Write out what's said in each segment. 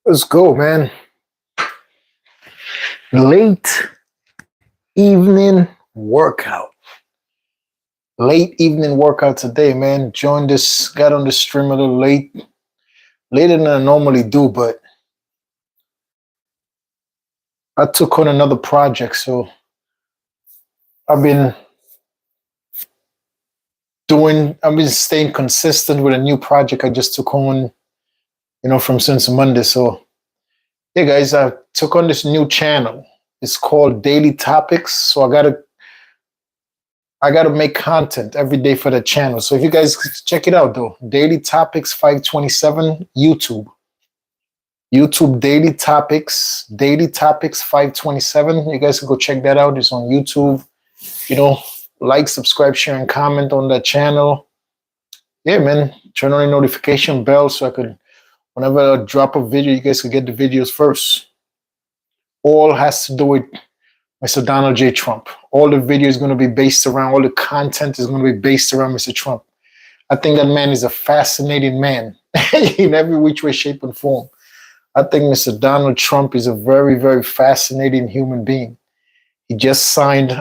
Let's go, man. Late evening workout. Late evening workout today, man. Joined this, got on the stream a little late. Later than I normally do, but I took on another project. So I've I've been staying consistent with a new project I just took on, from since Monday. So, hey guys, I took on this new channel. It's called Daily Topics. So I gotta make content every day for the channel. So if you guys check it out though, Daily Topics 527 YouTube. YouTube Daily Topics 527. You guys can go check that out. It's on YouTube. Like, subscribe, share, and comment on that channel. Yeah, man. Turn on the notification bell so whenever I drop a video, you guys can get the videos first. All has to do with Mr. Donald J. Trump. All the video is going to be based around, all the content is going to be based around Mr. Trump. I think that man is a fascinating man in every which way, shape, and form. I think Mr. Donald Trump is a very, very fascinating human being. He just signed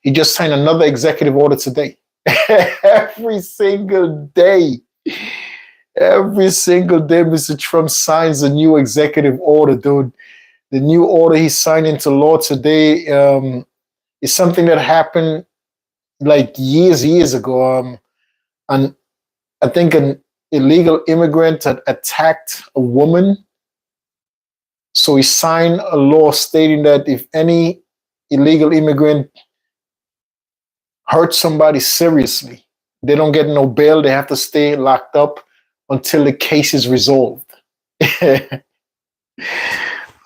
another executive order today. Every single day, Mr. Trump signs a new executive order, dude. The new order he signed into law today is something that happened like years ago. And I think an illegal immigrant had attacked a woman. So he signed a law stating that if any illegal immigrant hurts somebody seriously, they don't get no bail. They have to stay locked up until the case is resolved.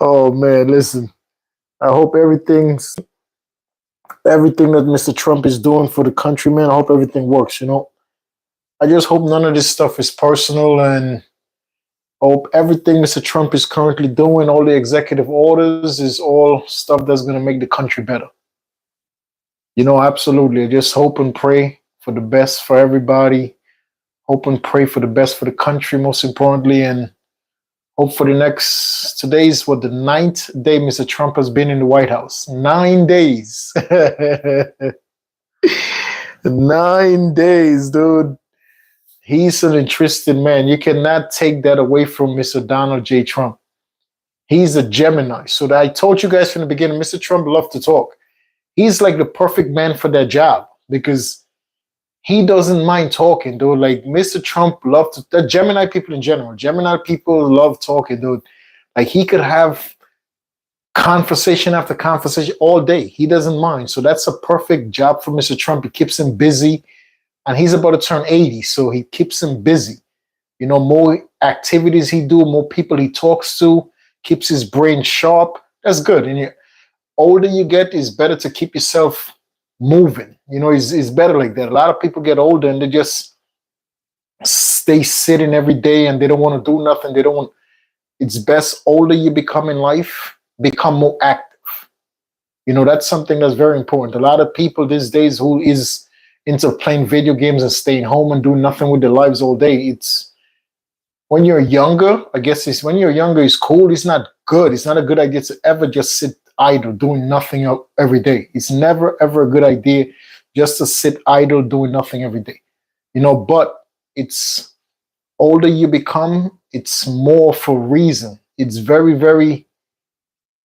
Oh man, listen. I hope everything that Mr. Trump is doing for the country, man, I hope everything works, I just hope none of this stuff is personal, and I hope everything Mr. Trump is currently doing, all the executive orders, is all stuff that's going to make the country better. Absolutely. I just hope and pray for the best for everybody. Hope and pray for the best for the country, most importantly, and hope for today's the 9th day Mr. Trump has been in the White House. 9 days. 9 days, dude. He's an interesting man. You cannot take that away from Mr. Donald J. Trump. He's a Gemini. So I told you guys from the beginning, Mr. Trump loved to talk. He's like the perfect man for that job because he doesn't mind talking, dude. Like Mr. Trump loved the Gemini people in general. Gemini people love talking, dude. Like he could have conversation after conversation all day. He doesn't mind. So that's a perfect job for Mr. Trump. It keeps him busy. And he's about to turn 80, so he keeps him busy. More activities he do, more people he talks to, keeps his brain sharp. That's good. And the older you get, it's better to keep yourself moving. It's better like that. A lot of people get older and they just stay sitting every day and they don't want to do nothing. It's best older you become in life, become more active. That's something that's very important. A lot of people these days who is into playing video games and staying home and doing nothing with their lives all day. It's when you're younger, I guess when you're younger, it's cool. It's not good. It's not a good idea to ever just sit idle doing nothing every day. It's never, ever a good idea just to sit idle doing nothing every day. But it's older you become, it's more for reason. It's very, very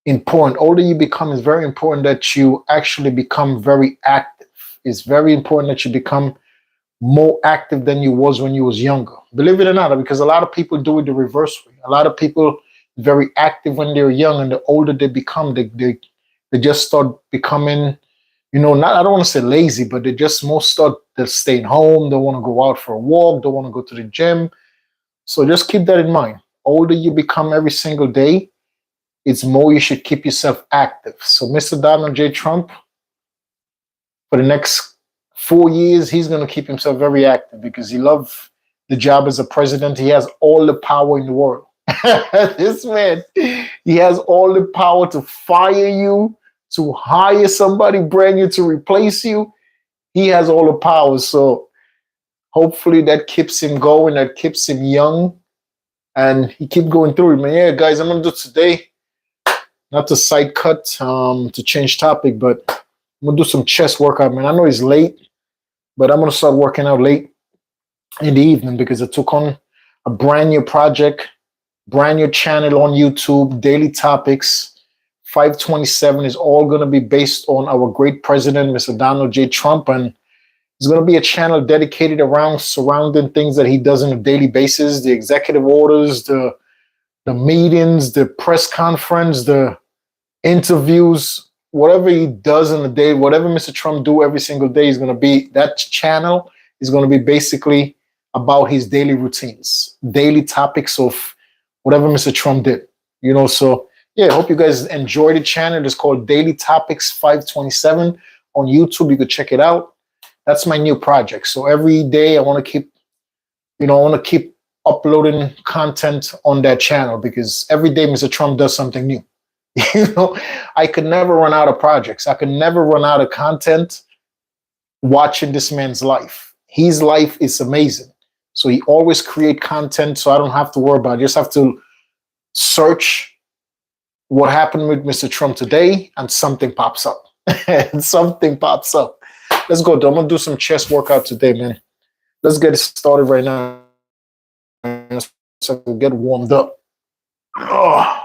important. Older you become, it's very important that you actually become very active. It's very important that you become more active than you was when you was younger. Believe it or not, because a lot of people do it the reverse way. A lot of people very active when they're young, and the older they become, they just start becoming, not, I don't want to say lazy, but they just they're staying home. They want to go out for a walk. They want to go to the gym. So just keep that in mind. Older you become every single day, it's more you should keep yourself active. So Mr. Donald J. Trump, for the next 4 years, he's going to keep himself very active because he loves the job as a president. He has all the power in the world. This man, he has all the power to fire you, to hire somebody brand new to replace you. He has all the power. So hopefully that keeps him going, that keeps him young, And he keep going through it, man. Yeah, guys, I'm gonna do today, not to side cut, to change topic, but I'm gonna do some chest workout, man. I know it's late, but I'm gonna start working out late in the evening because I took on a brand new project, brand new channel on YouTube, daily topics. 527 is all going to be based on our great president, Mr. Donald J. Trump, and it's going to be a channel dedicated around surrounding things that he does on a daily basis, the executive orders, the meetings, the press conference, the interviews, whatever he does in a day, whatever Mr. Trump do every single day is going to be, that channel is going to be basically about his daily routines, daily topics of whatever Mr. Trump did, so yeah, I hope you guys enjoy the channel. It's called Daily Topics 527 on YouTube. You could check it out. That's my new project. So every day I want to keep uploading content on that channel because every day Mr. Trump does something new. I could never run out of projects. I could never run out of content watching this man's life. His life is amazing. So he always create content so I don't have to worry about it. I just have to search what happened with Mr. Trump today, and something pops up. Something pops up. Let's go, though. I'm going to do some chest workout today, man. Let's get it started right now so I can get warmed up. Oh.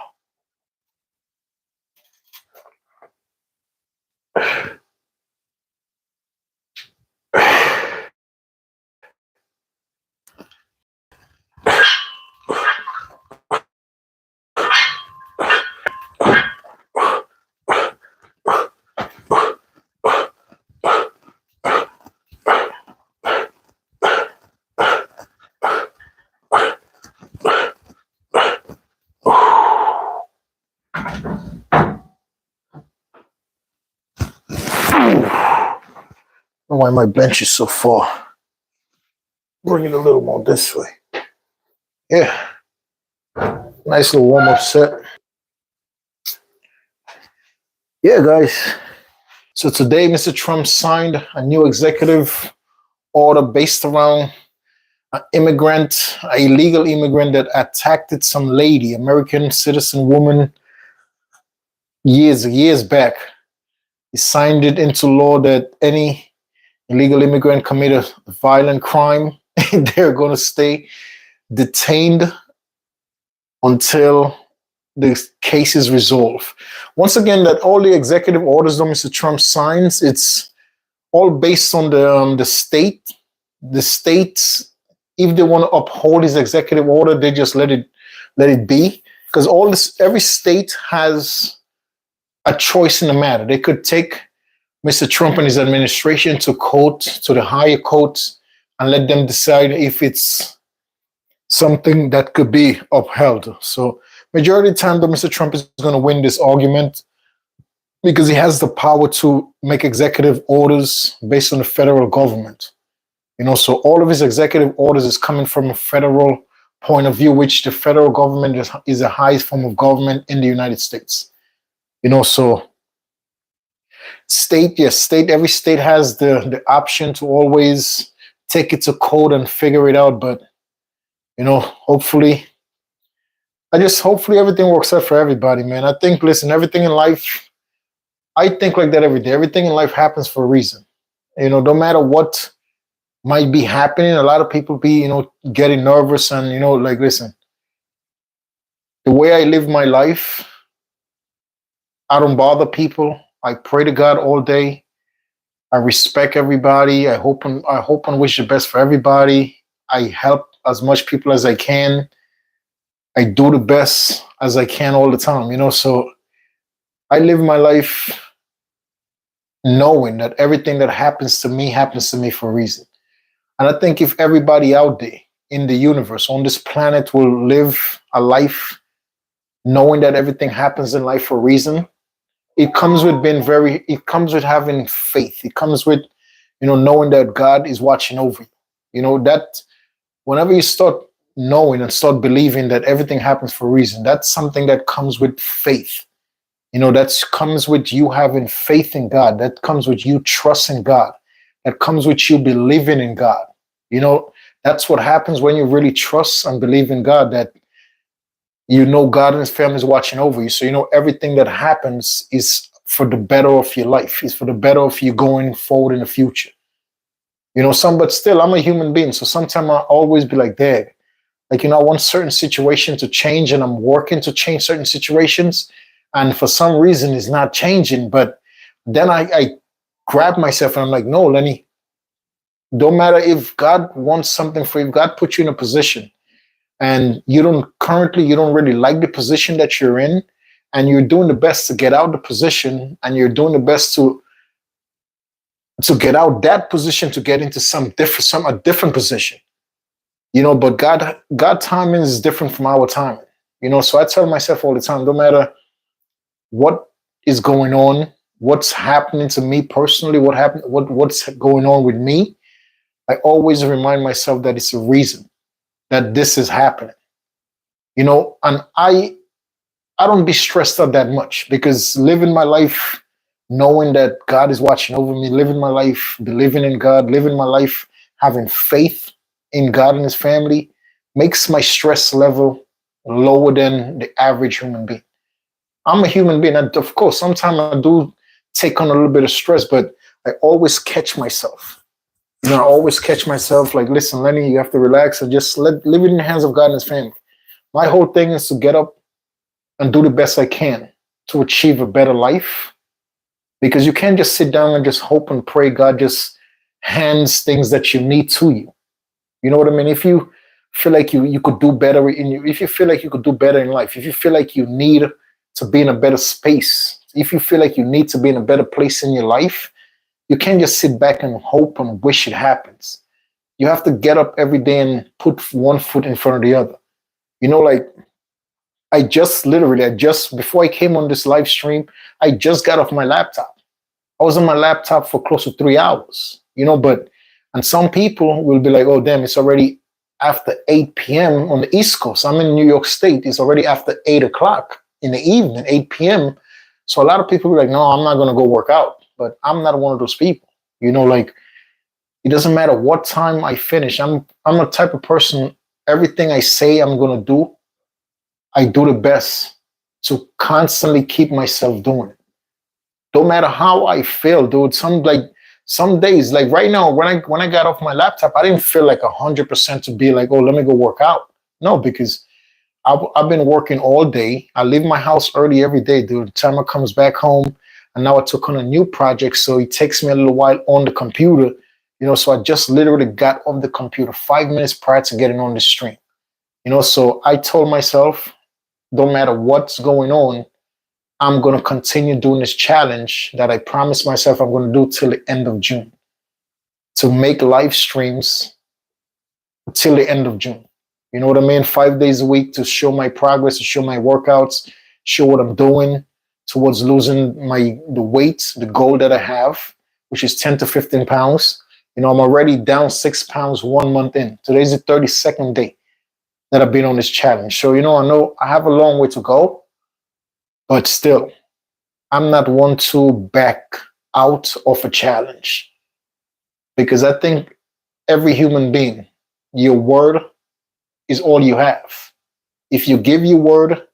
Why my bench is so far. Bring it a little more this way. Yeah. Nice little warm-up set. Yeah, guys. So today, Mr. Trump signed a new executive order based around an illegal immigrant that attacked some lady, American citizen woman, years back. He signed it into law that any illegal immigrant commit a violent crime, they're going to stay detained until the case is resolved. Once again, that all the executive orders that Mr. Trump signs, it's all based on the state. The states, if they want to uphold his executive order, they just let it be. Because every state has a choice in the matter. They could take Mr. Trump and his administration to the higher courts, and let them decide if it's something that could be upheld. So majority of the time, though, Mr. Trump is going to win this argument because he has the power to make executive orders based on the federal government. So all of his executive orders is coming from a federal point of view, which the federal government is the highest form of government in the United States. So every state has the option to always take it to court and figure it out. But, hopefully everything works out for everybody, man. I think, everything in life, I think like that every day. Everything in life happens for a reason. No matter what might be happening, a lot of people be, getting nervous and, listen, the way I live my life, I don't bother people. I pray to God all day. I respect everybody. I hope and wish the best for everybody. I help as much people as I can. I do the best as I can all the time, so I live my life knowing that everything that happens to me for a reason. And I think if everybody out there in the universe, on this planet, will live a life knowing that everything happens in life for a reason, it comes with having faith. It comes with, knowing that God is watching over you. That whenever you start knowing and start believing that everything happens for a reason, that's something that comes with faith. That comes with you having faith in God. That comes with you trusting God. That comes with you believing in God. That's what happens when you really trust and believe in God, that You know God and his family is watching over you. So you know everything that happens is for the better of your life. Is for the better of you going forward in the future. You know, but still I'm a human being. So sometimes I always be like, Dad, like, you know, I want certain situation to change and I'm working to change certain situations. And for some reason it's not changing. But then I grab myself and I'm like, no, Lenny, don't matter if God wants something for you, if God put you in a position and you don't really like the position that you're in, and you're doing the best to get out the position, and you're doing the best to get out that position to get into some a different position. You know, but God timing is different from our timing. You know, so I tell myself all the time, no matter what is going on, what's happening to me personally, what's going on with me, I always remind myself that it's a reason that this is happening. You know, and I don't be stressed out that much because living my life knowing that God is watching over me, living my life believing in God, living my life having faith in God and his family makes my stress level lower than the average human being. I'm a human being. And of course, sometimes I do take on a little bit of stress, but I always catch myself. You know, I always catch myself like, listen, Lenny, you have to relax and just live it in the hands of God and his family. My whole thing is to get up and do the best I can to achieve a better life. Because you can't just sit down and just hope and pray God just hands things that you need to you. You know what I mean? If you feel like you could do better if you feel like you could do better in life, if you feel like you need to be in a better space, if you feel like you need to be in a better place in your life, you can't just sit back and hope and wish it happens. You have to get up every day and put one foot in front of the other. You know, like I just before I came on this live stream, I just got off my laptop. I was on my laptop for close to 3 hours, you know, and some people will be like, oh, damn, it's already after 8 p.m. on the East Coast. I'm in New York State. It's already after 8 o'clock in the evening, 8 p.m. So a lot of people will be like, no, I'm not going to go work out. But I'm not one of those people, you know, like it doesn't matter what time I finish. I'm a type of person, everything I say I'm going to do, I do the best to constantly keep myself doing it. Don't matter how I feel, dude. Some days, like right now, when I got off my laptop, I didn't feel like 100% to be like, oh, let me go work out. No, because I've been working all day. I leave my house early every day, dude. The time I comes back home, and now I took on a new project, so it takes me a little while on the computer. You know, so I just literally got off the computer 5 minutes prior to getting on the stream. You know, so I told myself, don't matter what's going on, I'm going to continue doing this challenge that I promised myself I'm going to do till the end of June, to make live streams till the end of June. You know what I mean? 5 days a week to show my progress, to show my workouts, show what I'm doing towards losing the weight, the goal that I have, which is 10 to 15 pounds. You know, I'm already down 6 pounds 1 month in. Today's the 32nd day that I've been on this challenge. So, you know I have a long way to go, but still, I'm not one to back out of a challenge because I think every human being, your word is all you have. If you give your word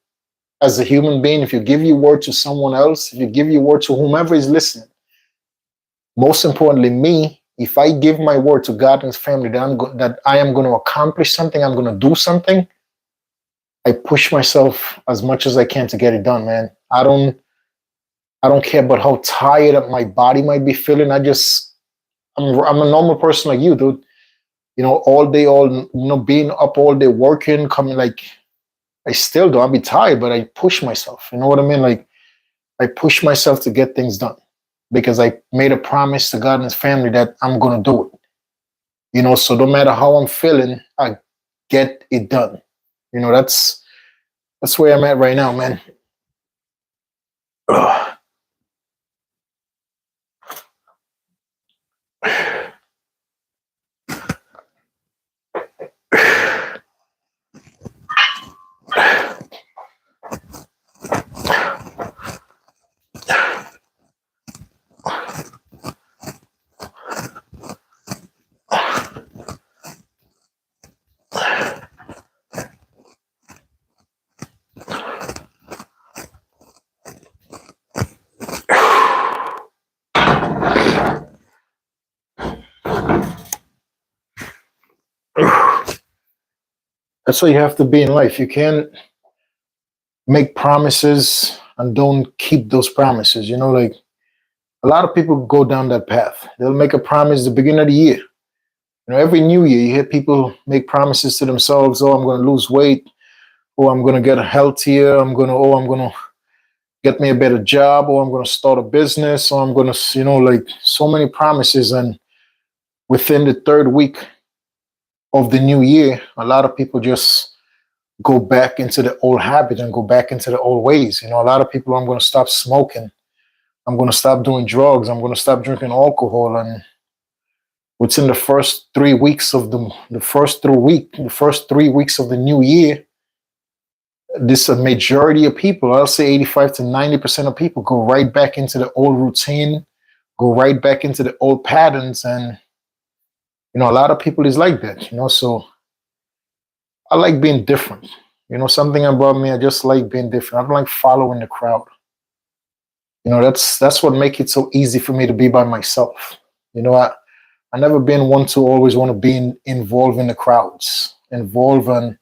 as a human being, if you give your word to someone else, if you give your word to whomever is listening, most importantly, me, if I give my word to God and his family that I am going to accomplish something, I'm going to do something, I push myself as much as I can to get it done, man. I don't care about how tired my body might be feeling. I'm a normal person like you, dude. You know, being up all day working, coming like I still do. I'll be tired, but I push myself. You know what I mean? Like I push myself to get things done because I made a promise to God and his family that I'm gonna do it. You know, so no matter how I'm feeling, I get it done. You know, that's where I'm at right now, man. Ugh. That's what you have to be in life. You can't make promises and don't keep those promises. Like a lot of people go down that path. They'll make a promise the beginning of the year. Every new year you hear people make promises to themselves. Oh, I'm going to lose weight. Oh, I'm going to get healthier. I'm going to get me a better job. Or I'm going to start a business. Or I'm going to, like so many promises. And within the third week of the new year, a lot of people just go back into the old habit and go back into the old ways. A lot of people, I'm going to stop smoking. I'm going to stop doing drugs. I'm going to stop drinking alcohol. And within the first 3 weeks of the first 3 weeks of the new year, this a majority of people, I'll say 85 to 90% of people go right back into the old routine, go right back into the old patterns. And, a lot of people is like that, so I like being different. Something about me, I just like being different. I don't like following the crowd. That's what makes it so easy for me to be by myself. I never been one to always want to be involved in the crowds, involve and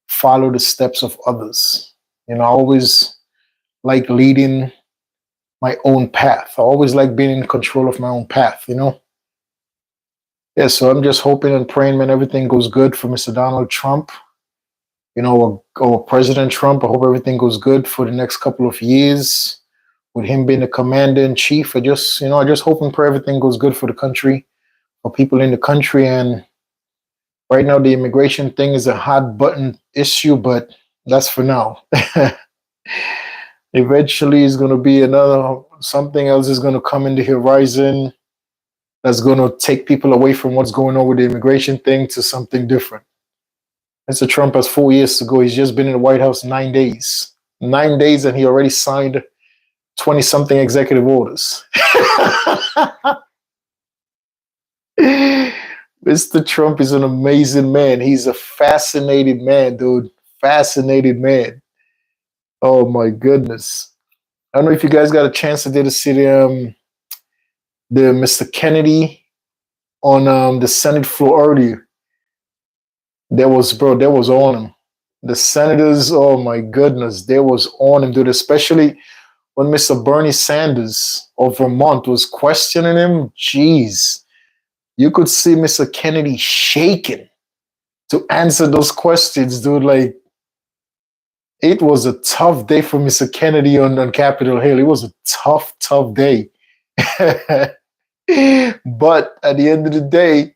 follow the steps of others. I always like leading my own path. I always like being in control of my own path, Yeah, so I'm just hoping and praying, man, everything goes good for Mr. Donald Trump, or President Trump. I hope everything goes good for the next couple of years with him being the commander in chief. I just hope and pray everything goes good for the country, for people in the country. And right now, the immigration thing is a hot button issue, but that's for now. Eventually, it's going to be something else is going to come in the horizon that's going to take people away from what's going on with the immigration thing to something different. Mr. Trump has 4 years to go. He's just been in the White House 9 days. 9 days, and he already signed 20-something executive orders. Mr. Trump is an amazing man. He's a fascinating man, dude. Fascinated man. Oh, my goodness. I don't know if you guys got a chance today to see the Mr. Kennedy on the Senate floor earlier. There was on him. The senators, oh my goodness, there was on him, dude, especially when Mr. Bernie Sanders of Vermont was questioning him. Jeez, you could see Mr. Kennedy shaking to answer those questions, dude. Like, it was a tough day for Mr. Kennedy on Capitol Hill. It was a tough, tough day. But at the end of the day,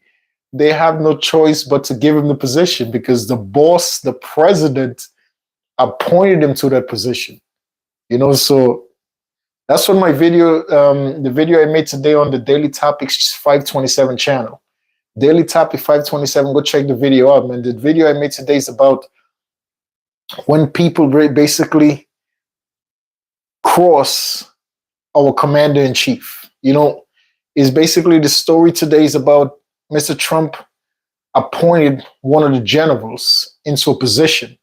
they have no choice but to give him the position because the boss, the president, appointed him to that position. So that's what my video, the video I made today on the Daily Topics 527 channel. Daily Topic 527, go check the video out, man. The video I made today is about when people basically cross our commander-in-chief. Is basically the story today is about Mr. Trump appointed one of the generals into a position.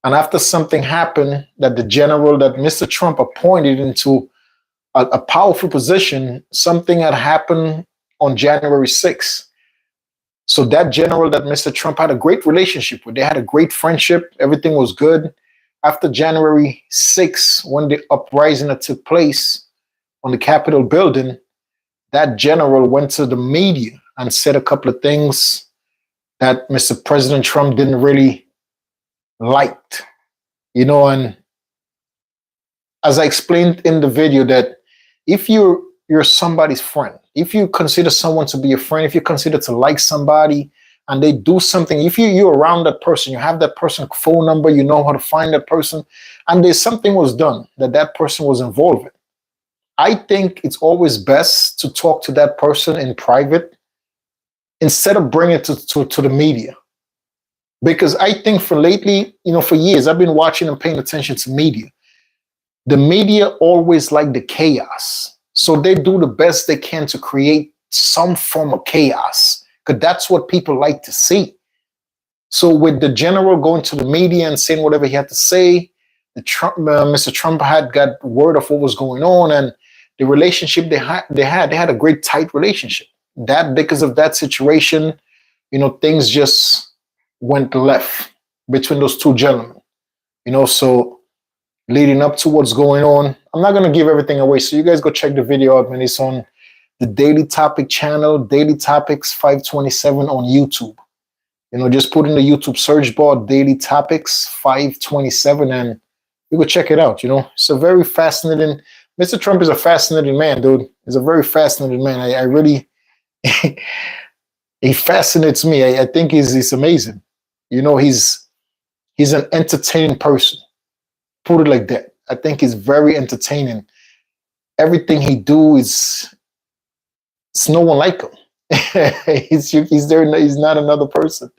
And after something happened that the general that Mr. Trump appointed into a powerful position, something had happened on January 6th. So that general that Mr. Trump had a great relationship with, they had a great friendship. Everything was good. After January 6th, when the uprising that took place on the Capitol building, that general went to the media and said a couple of things that Mr. President Trump didn't really like, and as I explained in the video, that if you're somebody's friend, if you consider someone to be a friend, if you consider to like somebody and they do something, if you're around that person, you have that person's phone number, you know how to find that person, and there's something was done that person was involved in, I think it's always best to talk to that person in private instead of bringing it to the media. Because I think for years, I've been watching and paying attention to media. The media always like the chaos. So they do the best they can to create some form of chaos, because that's what people like to see. So with the general going to the media and saying whatever he had to say, Mr. Trump had got word of what was going on, and the relationship they had a great tight relationship. That because of that situation, things just went left. between those two gentlemen. So leading up to what's going on, I'm not gonna give everything away. So you guys go check the video out, man. It's on the Daily Topic channel, Daily Topics 527 on YouTube. Just put in the YouTube search bar Daily Topics 527 and you go check it out. It's a very fascinating. Mr. Trump is a fascinating man, dude. He's a very fascinating man. I really, he fascinates me. I think he's amazing. He's an entertaining person. Put it like that. I think he's very entertaining. Everything he do it's no one like him. he's there. He's not another person.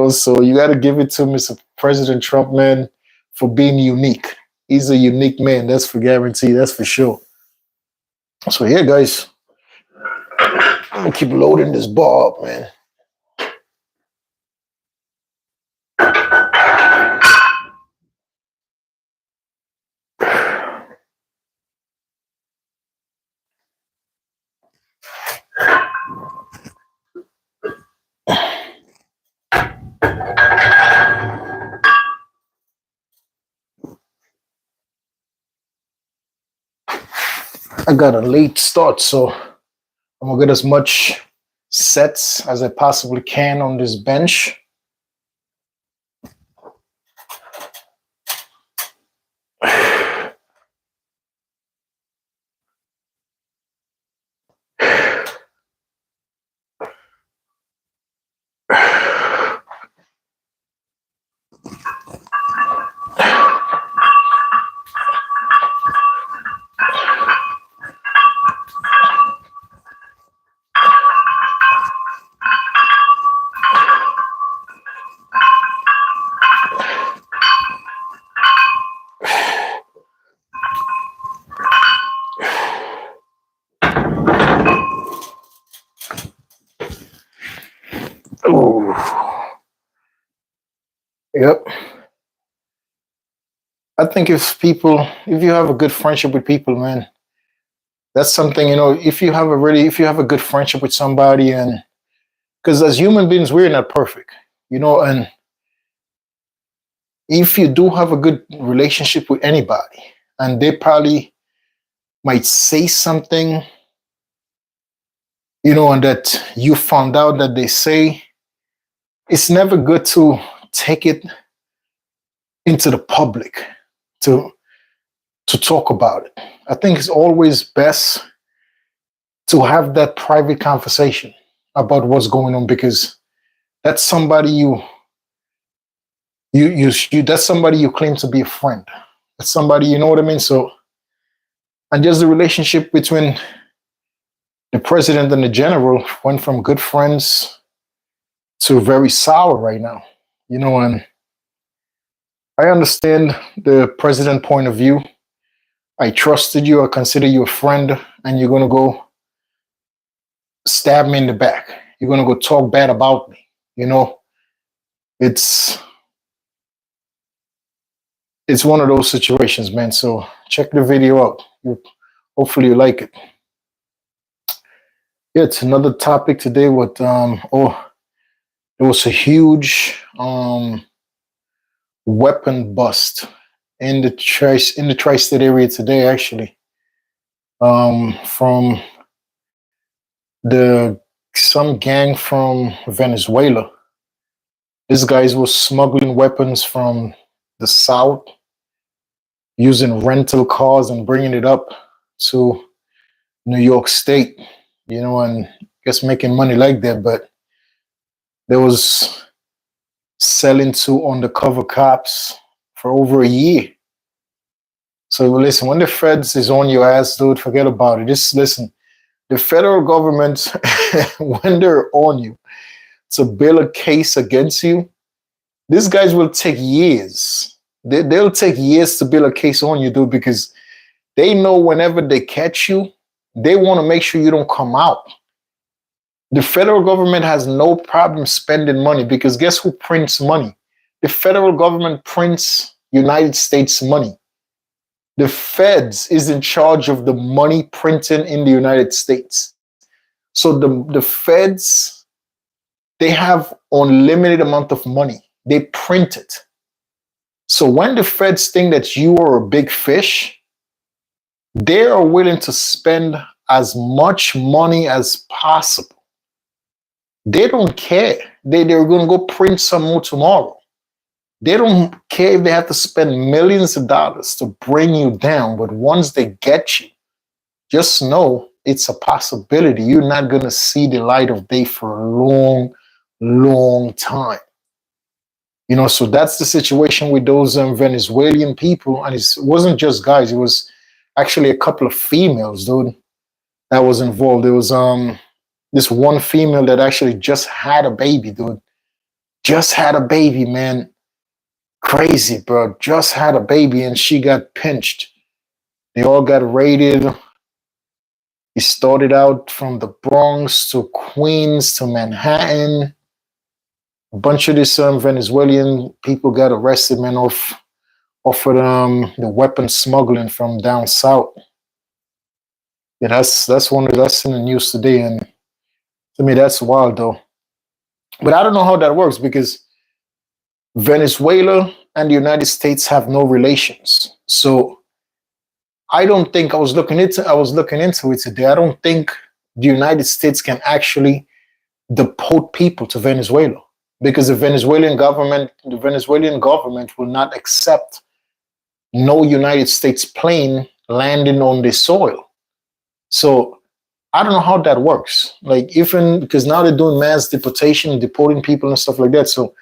So you got to give it to Mr. President Trump, man, for being unique. He's a unique man. That's for guarantee. That's for sure. So yeah, guys, I'm gonna keep loading this bar up, man. I got a late start, so I'm gonna get as much sets as I possibly can on this bench. Ooh. Yep. I think if you have a good friendship with people, man, that's something, if you have a good friendship with somebody, and because as human beings, we're not perfect, and if you do have a good relationship with anybody and they probably might say something, and that you found out that they say, it's never good to take it into the public to talk about it. I think it's always best to have that private conversation about what's going on, because that's somebody you that's somebody you claim to be a friend. That's somebody, you know what I mean? So, and just the relationship between the president and the general went from good friends to very sour right now, and I understand the president point of view. I trusted you, I consider you a friend, and you're gonna go stab me in the back. You're gonna go talk bad about me. It's one of those situations, man. So check the video out. Hopefully you like it. Yeah, it's another topic today with there was a huge weapon bust in the tri-state area today, actually. From some gang from Venezuela. These guys were smuggling weapons from the south using rental cars and bringing it up to New York State, and just making money like that. But there was selling to undercover cops for over a year. So listen, when the feds is on your ass, dude, forget about it. Just listen. The federal government, when they're on you to build a case against you, these guys will take years. They'll take years to build a case on you, dude, because they know whenever they catch you, they want to make sure you don't come out. The federal government has no problem spending money, because guess who prints money? The federal government prints United States money. The feds is in charge of the money printing in the United States. So the feds, they have unlimited amount of money. They print it. So when the feds think that you are a big fish, they are willing to spend as much money as possible. They don't care. They're going to go print some more tomorrow. They don't care if they have to spend millions of dollars to bring you down. But once they get you, just know it's a possibility. You're not going to see the light of day for a long, long time. You know, so that's the situation with those Venezuelan people. And it wasn't just guys, it was actually a couple of females, dude, that was involved. There was this one female that actually just had a baby, dude. Just had a baby, man. Crazy, bro. Just had a baby and she got pinched. They all got raided. He started out from the Bronx to Queens to Manhattan. A bunch of these Venezuelan people got arrested, man, off of the weapon smuggling from down south. Yeah, that's in the news today, and to me that's wild though. But I don't know how that works because Venezuela and the United States have no relations. So I don't think I was looking into it today. I don't think the United States can actually deport people to Venezuela because the Venezuelan government will not accept no United States plane landing on the soil. So I don't know how that works. Like even because now they're doing mass deportation, deporting people and stuff like that. So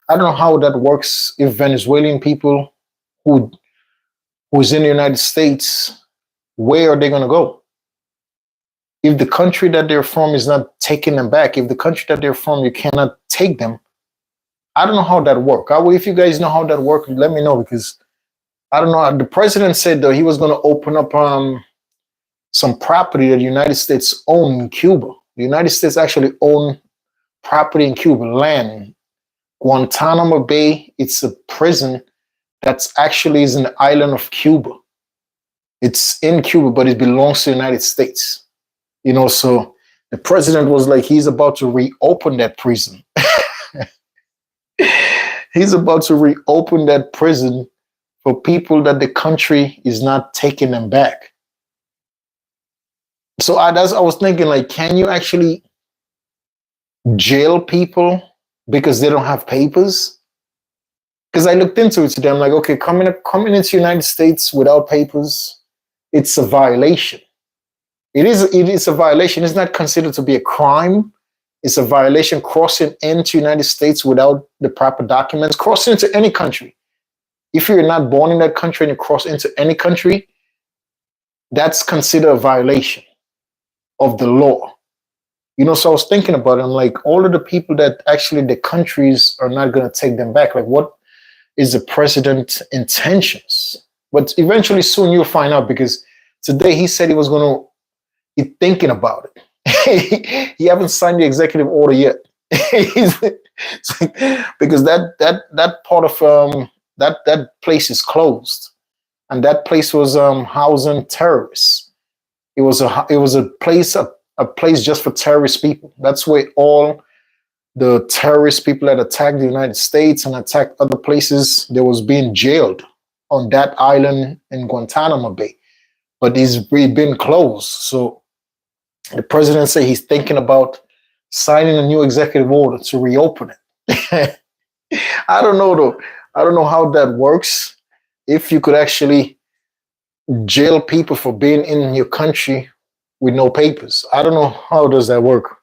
I don't know how that works if Venezuelan people who's in the United States, where are they going to go? If the country that they're from is not taking them back, if the country that they're from, you cannot take them, I don't know how that works. If you guys know how that works, let me know because I don't know. The president said that he was going to open up some property that the United States own in Cuba. The United States actually own property in Cuba, land. Guantanamo Bay, it's a prison that's actually is in the island of Cuba. It's in Cuba, but it belongs to the United States. You know, so the president was like, he's about to reopen that prison. He's about to reopen that prison for people that the country is not taking them back. So I was thinking, like, can you actually jail people because they don't have papers? Because I looked into it today. I'm like, okay, coming into the United States without papers, it's a violation. It is a violation. It's not considered to be a crime. It's a violation crossing into the United States without the proper documents, crossing into any country. If you're not born in that country and you cross into any country, that's considered a violation of the law. You know, so I was thinking about it. I'm like, all of the people that actually the countries are not going to take them back. Like, what is the president's intentions? But eventually soon you'll find out because today he said he was going to be thinking about it. He haven't signed the executive order yet. Because that part of that place is closed. And that place was housing terrorists. It was a place just for terrorist people. That's where all the terrorist people that attacked the United States and attacked other places, they was being jailed on that island in Guantanamo Bay. But it's been closed. So the president said he's thinking about signing a new executive order to reopen it. I don't know though. I don't know how that works. If you could actually jail people for being in your country with no papers. I don't know how does that work.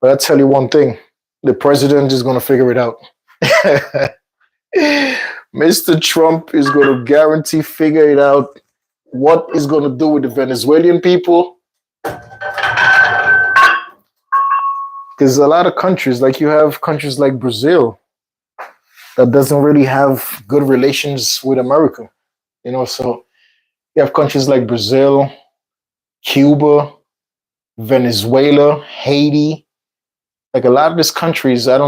But I'll tell you one thing. The president is going to figure it out. Mr. Trump is going to guarantee figure it out what is going to do with the Venezuelan people. Because a lot of countries, like you have countries like Brazil, that doesn't really have good relations with America. You know, so you have countries like Brazil, Cuba, Venezuela, Haiti. Like a lot of these countries, I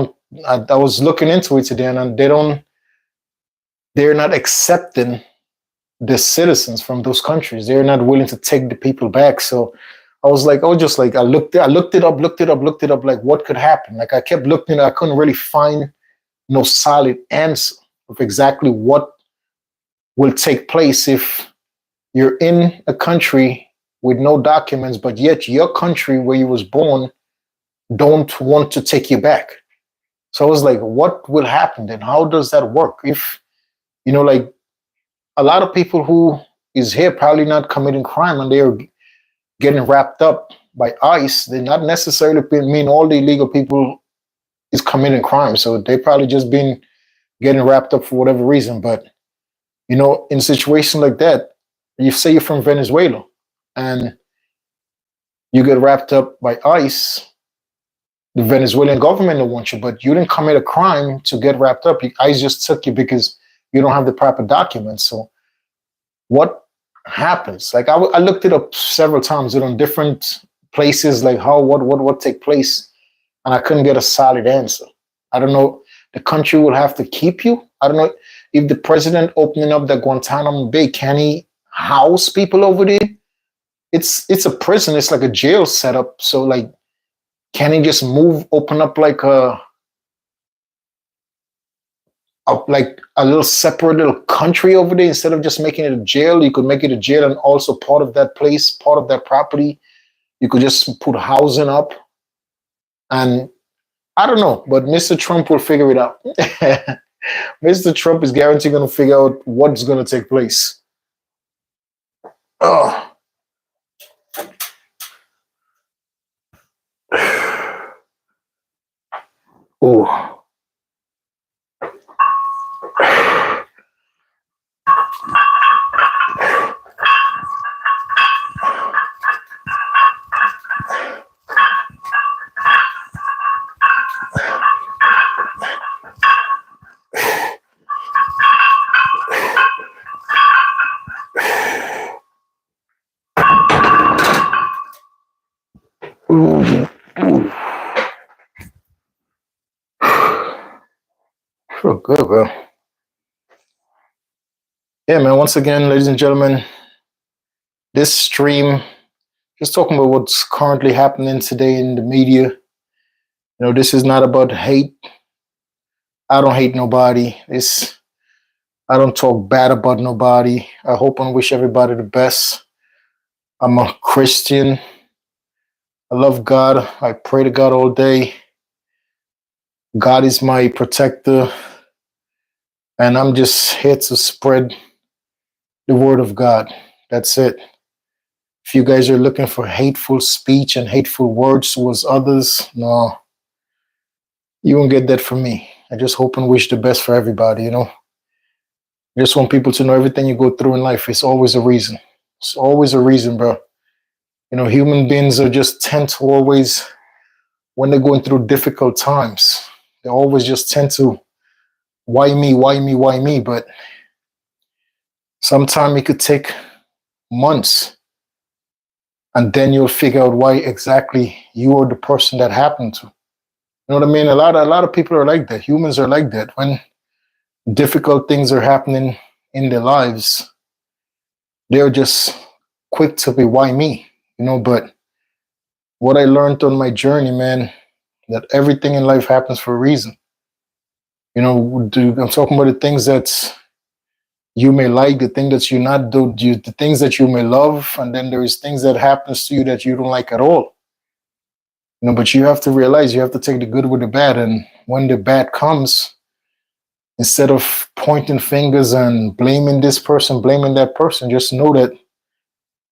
was looking into it today, and they're not accepting the citizens from those countries. They're not willing to take the people back. So I was like, oh, just like I looked it up, looked it up, like what could happen. Like I kept looking, I couldn't really find no solid answer of exactly what will take place if you're in a country with no documents, but yet your country where you was born don't want to take you back. So I was like, what will happen then? How does that work? If, like a lot of people who is here probably not committing crime and they're getting wrapped up by ICE, they're not necessarily mean all the illegal people is committing crime. So they probably just been getting wrapped up for whatever reason. But, in a situation like that, you say you're from Venezuela and you get wrapped up by ICE, the Venezuelan government don't want you, but you didn't commit a crime to get wrapped up. ICE just took you because you don't have the proper documents. So what happens? Like I looked it up several times on different places, like how what take place, and I couldn't get a solid answer. I don't know. The country will have to keep you. I don't know if the president opening up the Guantanamo Bay, can he house people over there? It's a prison. It's like a jail setup. So like, can he just open up like like a little separate little country over there instead of just making it a jail? You could make it a jail and also part of that place, part of that property. You could just put housing up, and I don't know, but Mr. Trump will figure it out. Mr. Trump is guaranteed going to figure out what's going to take place. Oh. Oh. Feel good, bro. Yeah, man. Once again, ladies and gentlemen, this stream just talking about what's currently happening today in the media. This is not about hate. I don't hate nobody. I don't talk bad about nobody. I hope and wish everybody the best. I'm a Christian. I love God. I pray to God all day. God is my protector. And I'm just here to spread the word of God. That's it. If you guys are looking for hateful speech and hateful words towards others, no, you won't get that from me. I just hope and wish the best for everybody, I just want people to know everything you go through in life is always a reason. It's always a reason, bro. Human beings are just tend to always, when they're going through difficult times, they always just tend to, why me, why me, why me? But sometimes it could take months, and then you'll figure out why exactly you are the person that happened to. You know what I mean? A lot of people are like that. Humans are like that. When difficult things are happening in their lives, they're just quick to be, why me? But what I learned on my journey, man, that everything in life happens for a reason. I'm talking about the things that you may like, the things that you not do, the things that you may love, and then there is things that happens to you that you don't like at all. But you have to realize you have to take the good with the bad, and when the bad comes, instead of pointing fingers and blaming this person, blaming that person, just know that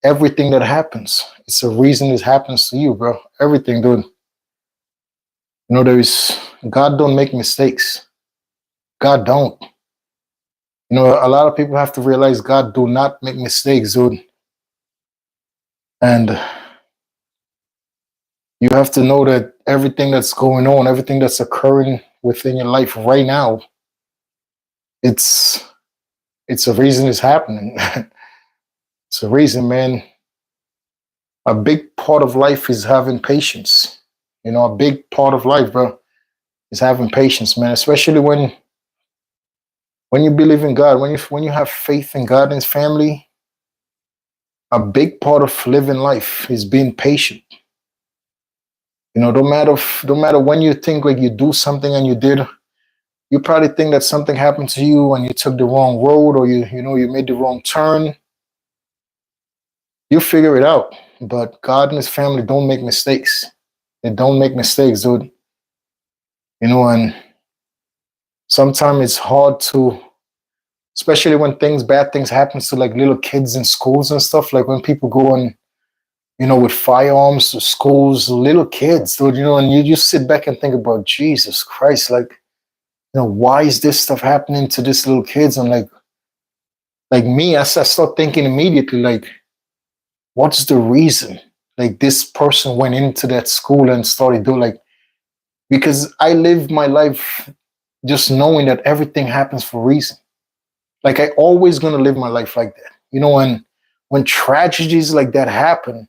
everything that happens, it's a reason it happens to you, bro. Everything, dude. God don't make mistakes. God don't. A lot of people have to realize God do not make mistakes, dude. And you have to know that everything that's going on, everything that's occurring within your life right now, it's a reason it's happening. It's a reason, man. A big part of life is having patience. A big part of life, bro, is having patience, man. Especially when you believe in God, when you have faith in God and His family, A big part of living life is being patient. No matter when you think like you do something and you did, you probably think that something happened to you and you took the wrong road, or you made the wrong turn. You figure it out. But God and his family don't make mistakes. They don't make mistakes, dude. And sometimes it's hard to, especially when bad things happen to like little kids in schools and stuff, like when people go and with firearms to schools, little kids, dude, and you just sit back and think about Jesus Christ, like, why is this stuff happening to these little kids? And like me, I start thinking immediately, like, what's the reason? Like this person went into that school and started doing like, because I live my life just knowing that everything happens for a reason. Like I always gonna live my life like that. When tragedies like that happen,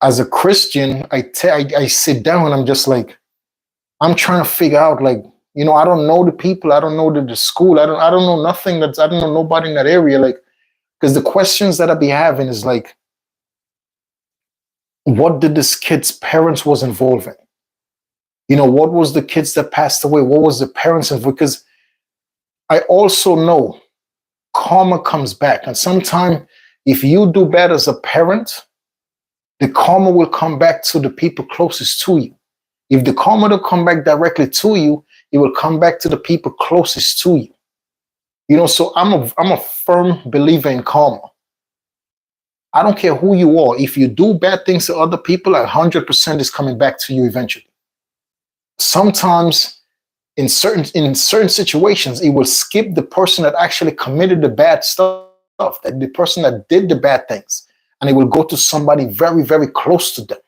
as a Christian, I sit down and I'm just like, I'm trying to figure out like, I don't know the people, I don't know the school, I don't know nothing. I don't know nobody in that area. Like, because the questions that I be having is like, what did this kid's parents was involved in? What was the kids that passed away? What was the parents involved? Because I also know karma comes back. And sometimes if you do bad as a parent, the karma will come back to the people closest to you. If the karma don't come back directly to you, it will come back to the people closest to you. So I'm a firm believer in karma. I don't care who you are. If you do bad things to other people, 100% is coming back to you eventually. Sometimes in certain situations, it will skip the person that actually committed the bad stuff, that the person that did the bad things, and it will go to somebody very, very close to them.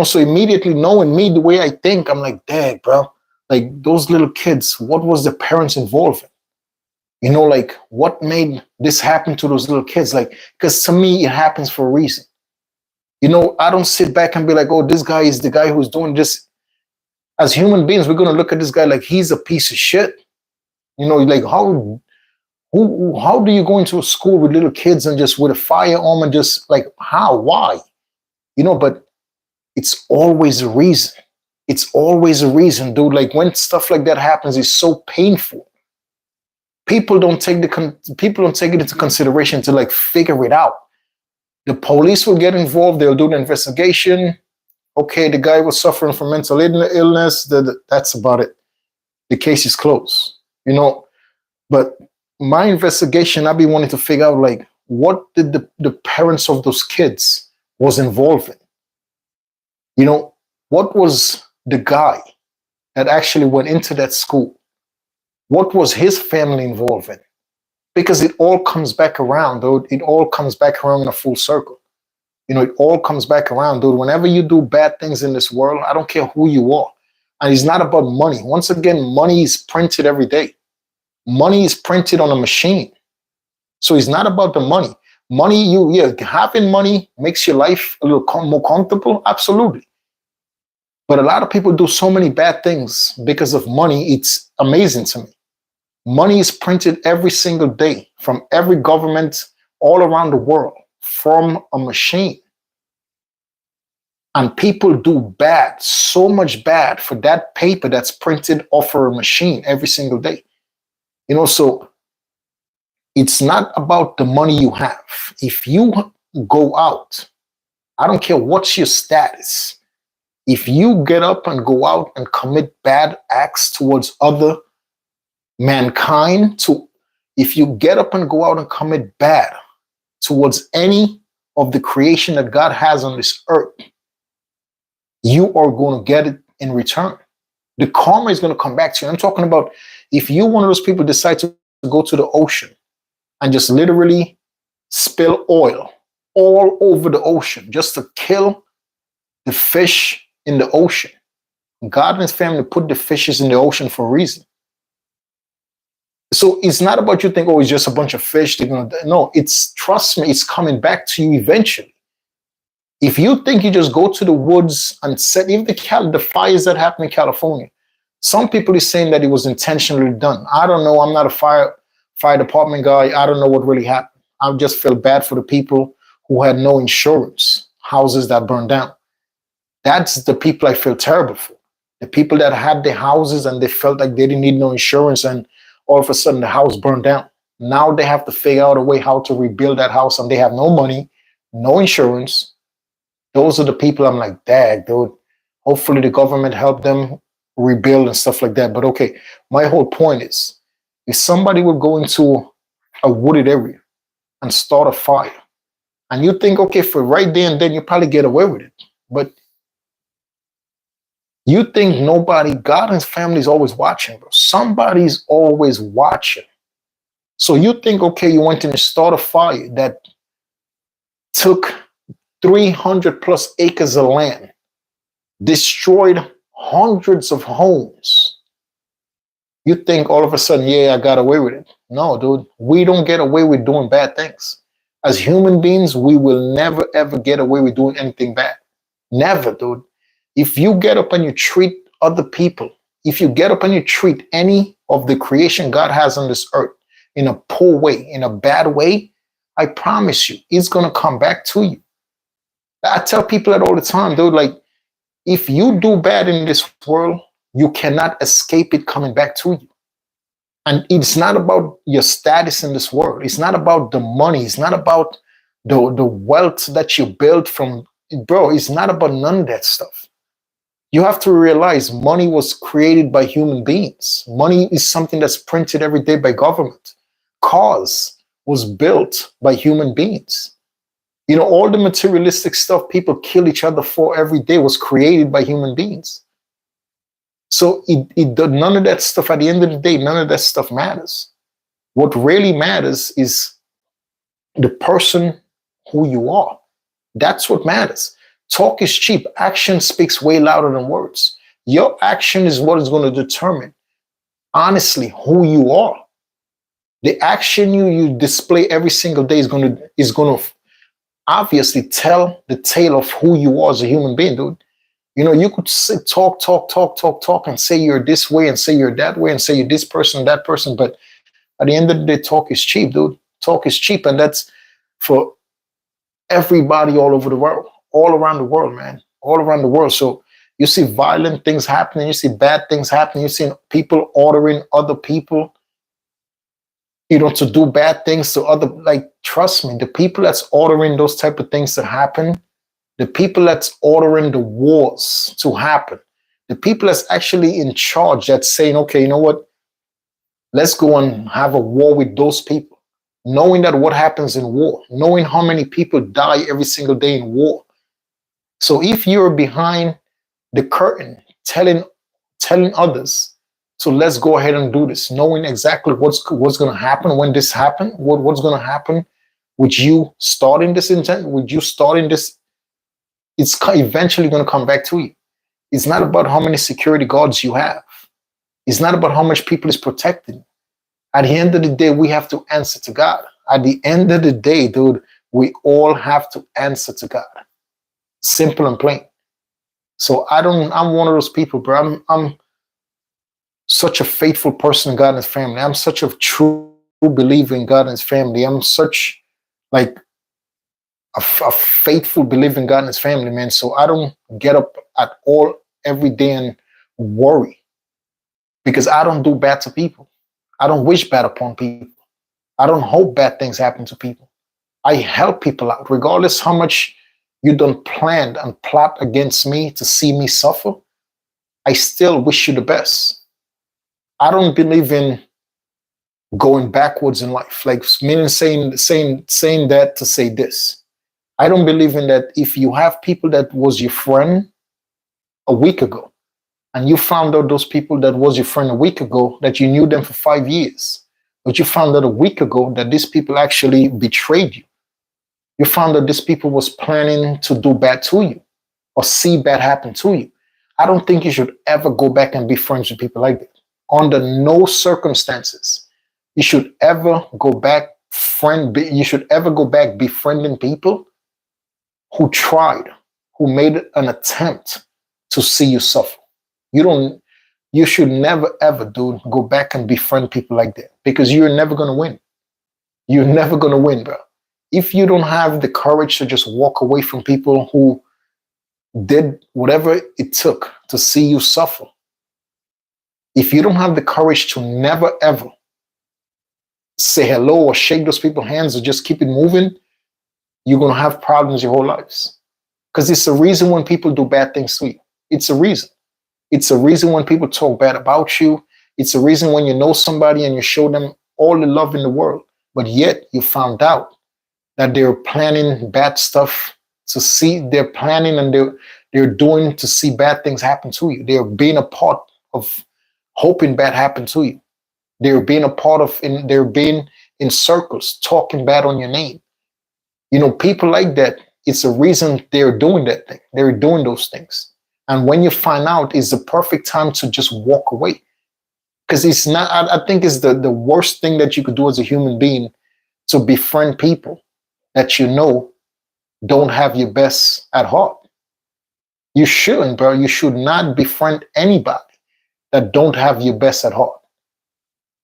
So immediately knowing me the way I think, I'm like, dang, bro, like those little kids, what was the parents involved in? Like what made this happen to those little kids? Like, because to me, it happens for a reason. I don't sit back and be like, oh, this guy is the guy who's doing this. As human beings, we're going to look at this guy like he's a piece of shit. Like how do you go into a school with little kids and just with a firearm and just like, how, why? But it's always a reason. It's always a reason, dude. Like when stuff like that happens, it's so painful. People don't take it into consideration to like figure it out. The police will get involved. They'll do the investigation. Okay, the guy was suffering from mental illness. That's about it. The case is closed. But my investigation, I've been wanting to figure out like what did the parents of those kids was involved in. What was the guy that actually went into that school? What was his family involved in? Because it all comes back around, dude. It all comes back around in a full circle. It all comes back around, dude. Whenever you do bad things in this world, I don't care who you are. And it's not about money. Once again, money is printed every day. Money is printed on a machine. So it's not about the money. Having money makes your life a little more comfortable. Absolutely. But a lot of people do so many bad things because of money. It's amazing to me. Money is printed every single day from every government all around the world from a machine. And people do bad, so much bad for that paper that's printed off a machine every single day. So it's not about the money you have. If you go out, I don't care what's your status. If you get up and go out and commit bad acts towards other mankind, if you get up and go out and commit bad towards any of the creation that God has on this earth, you are going to get it in return. The karma is going to come back to you. I'm talking about if you, one of those people, decide to go to the ocean and just literally spill oil all over the ocean just to kill the fish in the ocean. God and his family put the fishes in the ocean for a reason. So it's not about you think, oh, it's just a bunch of fish. No, trust me, it's coming back to you eventually. If you think you just go to the woods and set, even the fires that happened in California, some people are saying that it was intentionally done. I don't know. I'm not a fire department guy. I don't know what really happened. I just feel bad for the people who had no insurance, houses that burned down. That's the people I feel terrible for. The people that had their houses and they felt like they didn't need no insurance, and all of a sudden the house burned down. Now they have to figure out a way how to rebuild that house, and they have no money, no insurance. Those are the people I'm like, dag, dude. Hopefully the government help them rebuild and stuff like that. But okay, my whole point is, if somebody would go into a wooded area and start a fire, and you think, okay, for right there and then you probably get away with it. But you think nobody, God and his family is always watching, bro. Somebody's always watching. So you think, okay, you went in and start a fire that took 300 plus acres of land, destroyed hundreds of homes. You think all of a sudden, yeah, I got away with it. No, dude, we don't get away with doing bad things. As human beings, we will never, ever get away with doing anything bad. Never, dude. If you get up and you treat other people, if you get up and you treat any of the creation God has on this earth in a poor way, in a bad way, I promise you, it's going to come back to you. I tell people that all the time, dude, like, if you do bad in this world, you cannot escape it coming back to you. And it's not about your status in this world. It's not about the money. It's not about the wealth that you built from, bro, it's not about none of that stuff. You have to realize money was created by human beings. Money is something that's printed every day by government. Cars was built by human beings. You know, all the materialistic stuff people kill each other for every day was created by human beings. So none of that stuff, at the end of the day, none of that stuff matters. What really matters is the person who you are. That's what matters. Talk is cheap. Action speaks way louder than words. Your action is what is going to determine, honestly, who you are. The action you display every single day is going to obviously tell the tale of who you are as a human being, dude. You know, you could sit, talk, and say you're this way and say you're that way and say you're this person, that person. But at the end of the day, talk is cheap, dude. Talk is cheap. And that's for everybody all over the world, all around the world, man, all around the world. So you see violent things happening. You see bad things happening. You see people ordering other people, you know, to do bad things to other, like, trust me, the people that's ordering those type of things to happen, the people that's ordering the wars to happen, the people that's actually in charge that's saying, okay, you know what, let's go and have a war with those people, knowing that what happens in war, knowing how many people die every single day in war. So if you're behind the curtain telling others, so let's go ahead and do this, knowing exactly what's going to happen when this happens, what's going to happen with you starting this intent, with you starting this, it's eventually going to come back to you. It's not about how many security guards you have. It's not about how much people is protecting. At the end of the day, we have to answer to God. At the end of the day, dude, we all have to answer to God. Simple and plain. So I'm one of those people, bro. I'm such a faithful person in God and his family. I'm such a true believer in God and his family. I'm such like a faithful believer in God and his family, man. So I don't get up at all every day and worry, because I don't do bad to people. I don't wish bad upon people. I don't hope bad things happen to people. I help people out, regardless how much you done planned and plot against me to see me suffer. I still wish you the best. I don't believe in going backwards in life, like meaning saying that to say this. I don't believe in that. If you have people that was your friend a week ago, and you found out those people that was your friend a week ago, that you knew them for 5 years, but you found out a week ago that these people actually betrayed you. You found that these people was planning to do bad to you or see bad happen to you. I don't think you should ever go back and be friends with people like that. Under no circumstances, you should ever go back befriending people who tried, who made an attempt to see you suffer. You should never ever, dude, go back and befriend people like that, because you're never going to win. You're never gonna win, bro. If you don't have the courage to just walk away from people who did whatever it took to see you suffer, if you don't have the courage to never ever say hello or shake those people's hands or just keep it moving, you're gonna have problems your whole lives. Because it's a reason when people do bad things to you. It's a reason. It's a reason when people talk bad about you. It's a reason when you know somebody and you show them all the love in the world, but yet you found out that they're planning bad stuff to see, they're planning and they're doing to see bad things happen to you. They're being a part of hoping bad happen to you. They're being a part of, they're being in circles talking bad on your name. You know, people like that, it's a reason they're doing that thing. They're doing those things. And when you find out, it's the perfect time to just walk away. Because it's not, I think it's the worst thing that you could do as a human being, to befriend people that you know don't have your best at heart. You shouldn't, bro. You should not befriend anybody that don't have your best at heart.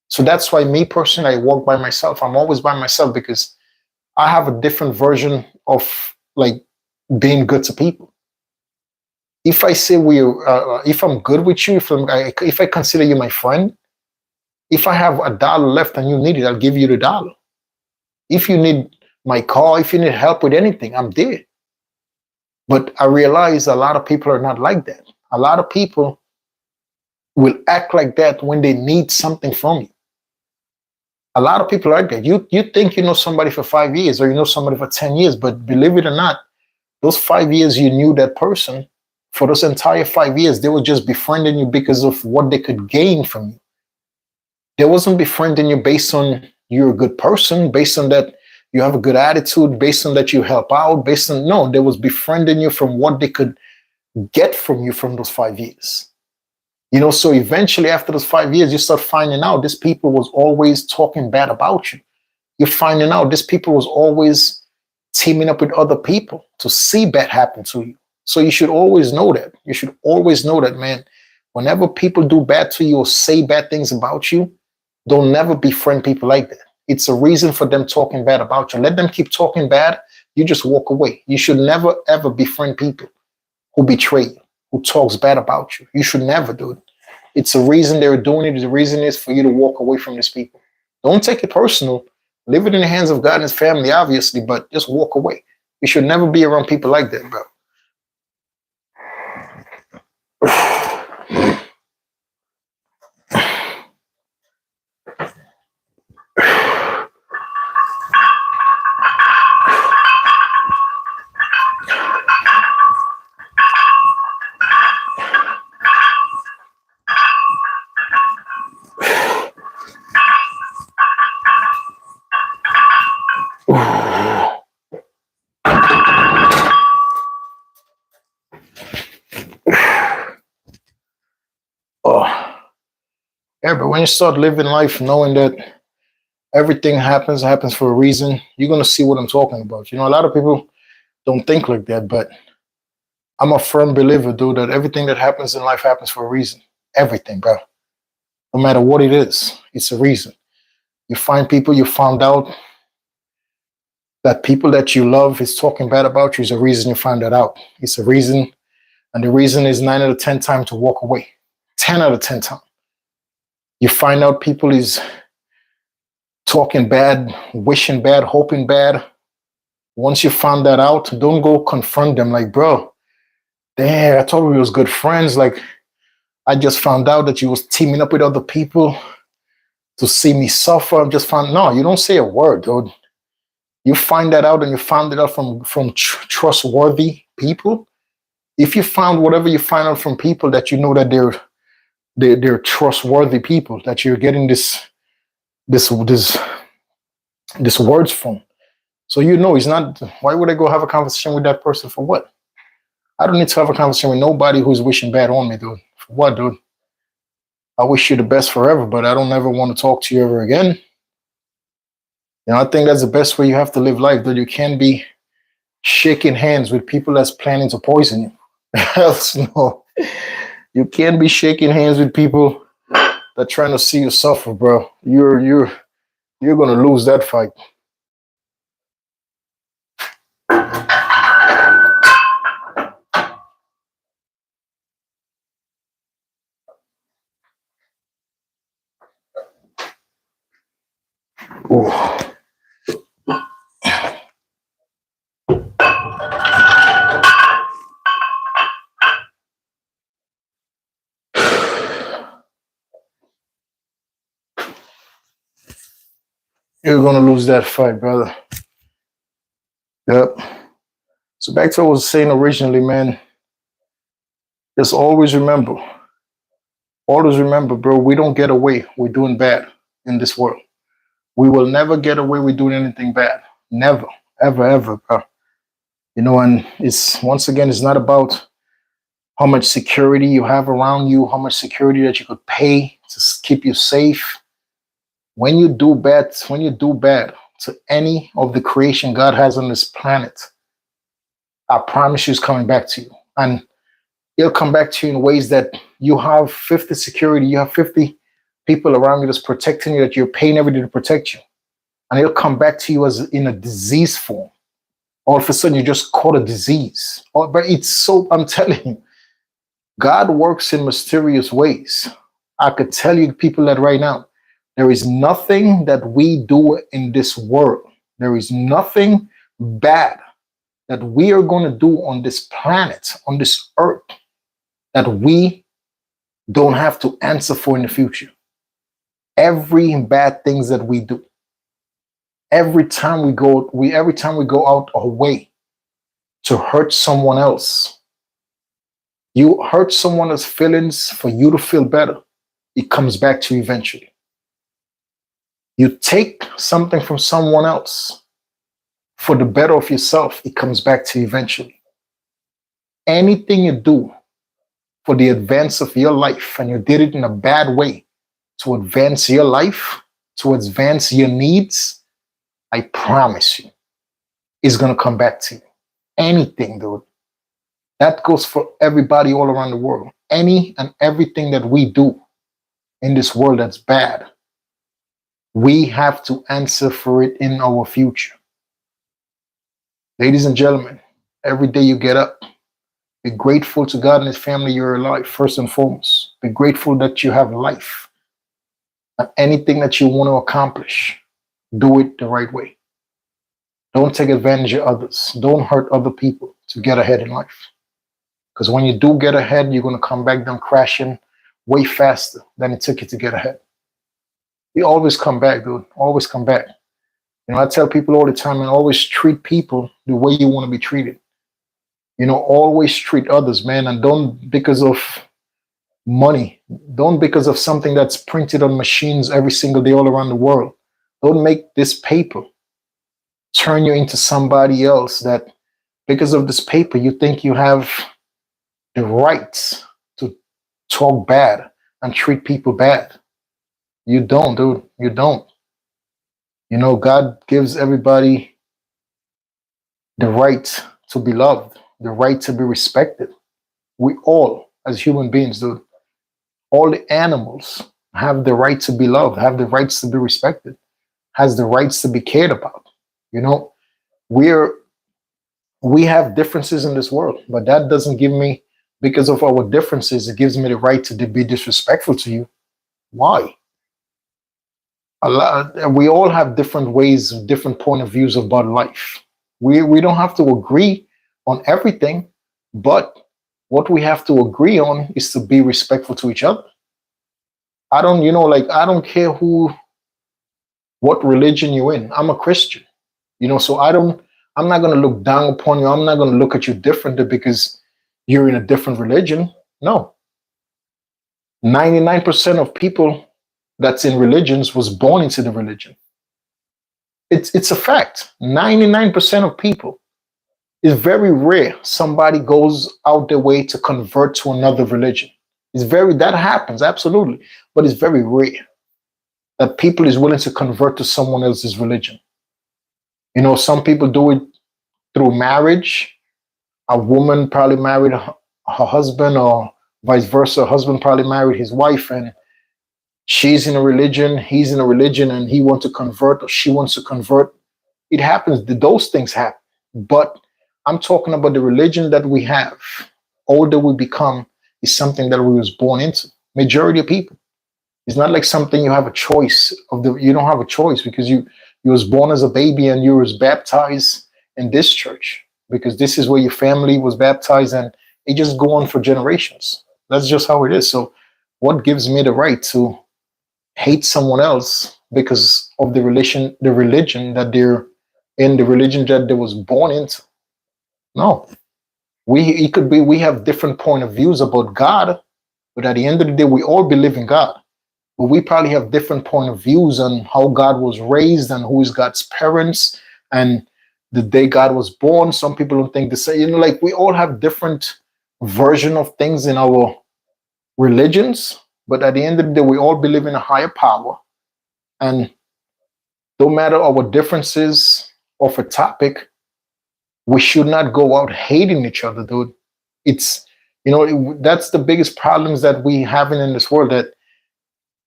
So that's why me personally, I walk by myself. I'm always by myself because I have a different version of like being good to people. If I say if I'm good with you, if I consider you my friend, if I have $1 left and you need it, I'll give you the dollar. If you need my car, if you need help with anything, I'm there. But I realize a lot of people are not like that. A lot of people will act like that when they need something from you. A lot of people are like that. You think you know somebody for 5 years or you know somebody for 10 years, but believe it or not, those 5 years you knew that person, for those entire 5 years, they were just befriending you because of what they could gain from you. They wasn't befriending you based on you're a good person, based on that you have a good attitude, based on that you help out, based on, no, they was befriending you from what they could get from you from those 5 years. You know, so eventually after those 5 years, you start finding out these people was always talking bad about you. You're finding out these people was always teaming up with other people to see bad happen to you. So you should always know that. You should always know that, man. Whenever people do bad to you or say bad things about you, don't never befriend people like that. It's a reason for them talking bad about you. Let them keep talking bad. You just walk away. You should never, ever befriend people who betray you, who talks bad about you. You should never do it. It's a reason they're doing it. The reason is for you to walk away from these people. Don't take it personal. Leave it in the hands of God and his family, obviously, but just walk away. You should never be around people like that, bro. Oh, yeah, but when you start living life knowing that everything happens for a reason, you're gonna see what I'm talking about. You know, a lot of people don't think like that, but I'm a firm believer, dude, that everything that happens in life happens for a reason. Everything, bro. No matter what it is, it's a reason. You find people, you found out that people that you love is talking bad about you is a reason you find that out. It's a reason, and the reason is 9 out of 10 times to walk away. 10 out of 10 times. You find out people is talking bad, wishing bad, hoping bad. Once you found that out, don't go confront them like, bro, damn, I told you we was good friends. Like, I just found out that you was teaming up with other people to see me suffer. I just found, no, you don't say a word, dude. You find that out and you found it out from trustworthy people. If you found whatever you find out from people that you know that they're trustworthy people, that you're getting this words from. So you know, it's not, why would I go have a conversation with that person for what? I don't need to have a conversation with nobody who's wishing bad on me, dude. For what, dude? I wish you the best forever, but I don't ever want to talk to you ever again. You know, I think that's the best way you have to live life, dude. You can't be shaking hands with people that's planning to poison you. Else no. You can't be shaking hands with people that trying to see you suffer, bro. You're gonna lose that fight. Ooh. You're gonna lose that fight, brother. Yep. So back to what I was saying originally, man. Just always remember, bro. We don't get away. We're doing bad in this world. We will never get away with doing anything bad. Never, ever, ever, bro. And it's once again, it's not about how much security you have around you, how much security that you could pay to keep you safe. When you do bad to any of the creation God has on this planet, I promise you it's coming back to you. And it'll come back to you in ways that you have 50 security, you have 50 people around you that's protecting you, that you're paying everything to protect you. And it'll come back to you as in a disease form. All of a sudden, you just caught a disease. But I'm telling you, God works in mysterious ways. I could tell you people that right now, there is nothing that we do in this world. There is nothing bad that we are going to do on this planet, on this earth, that we don't have to answer for in the future. Every bad things that we do, every time we go out our way to hurt someone else, you hurt someone else's feelings for you to feel better, it comes back to you eventually. You take something from someone else for the better of yourself, it comes back to you eventually. Anything you do for the advance of your life, and you did it in a bad way to advance your life, to advance your needs, I promise you, it's going to come back to you. Anything, dude. That goes for everybody all around the world. Any and everything that we do in this world that's bad, we have to answer for it in our future. Ladies and gentlemen, every day you get up, be grateful to God and His family you're alive, first and foremost. Be grateful that you have life. And anything that you want to accomplish, do it the right way. Don't take advantage of others. Don't hurt other people to get ahead in life. Because when you do get ahead, you're going to come back down crashing way faster than it took you to get ahead. You always come back, dude. Always come back. I tell people all the time, and always treat people the way you want to be treated. Always treat others, man, and don't because of money. Don't because of something that's printed on machines every single day all around the world. Don't make this paper turn you into somebody else that because of this paper, you think you have the right to talk bad and treat people bad. You don't, dude. You don't. God gives everybody the right to be loved, the right to be respected. We all, as human beings, dude, all the animals have the right to be loved, have the rights to be respected, has the rights to be cared about. We have differences in this world, but that doesn't give me, because of our differences, it gives me the right to be disrespectful to you. Why? We all have different ways, different point of views about life. We don't have to agree on everything, but what we have to agree on is to be respectful to each other. I don't care what religion you're in. I'm a Christian, so I'm not going to look down upon you. I'm not going to look at you differently because you're in a different religion. No. 99% of people that's in religions was born into the religion. It's a fact. 99% of people. It's very rare somebody goes out their way to convert to another religion. That happens, absolutely. But it's very rare that people is willing to convert to someone else's religion. Some people do it through marriage. A woman probably married her husband, or vice versa. A husband probably married his wife, and she's in a religion, he's in a religion, and he wants to convert or she wants to convert. It happens. Those things happen. But I'm talking about the religion that we have, older we become, is something that we was born into. Majority of people. It's not like something you have a choice of the you don't have a choice because you was born as a baby and you was baptized in this church because this is where your family was baptized and it just go on for generations. That's just how it is. So what gives me the right to hate someone else because of the religion that they're in, the religion that they was born into? No. It could be we have different point of views about God, but at the end of the day, we all believe in God. But we probably have different point of views on how God was raised and who is God's parents and the day God was born. Some people don't think the same. Like we all have different version of things in our religions, but at the end of the day, we all believe in a higher power. And no matter our differences of a topic, we should not go out hating each other, dude. It's that's the biggest problems that we having in this world, that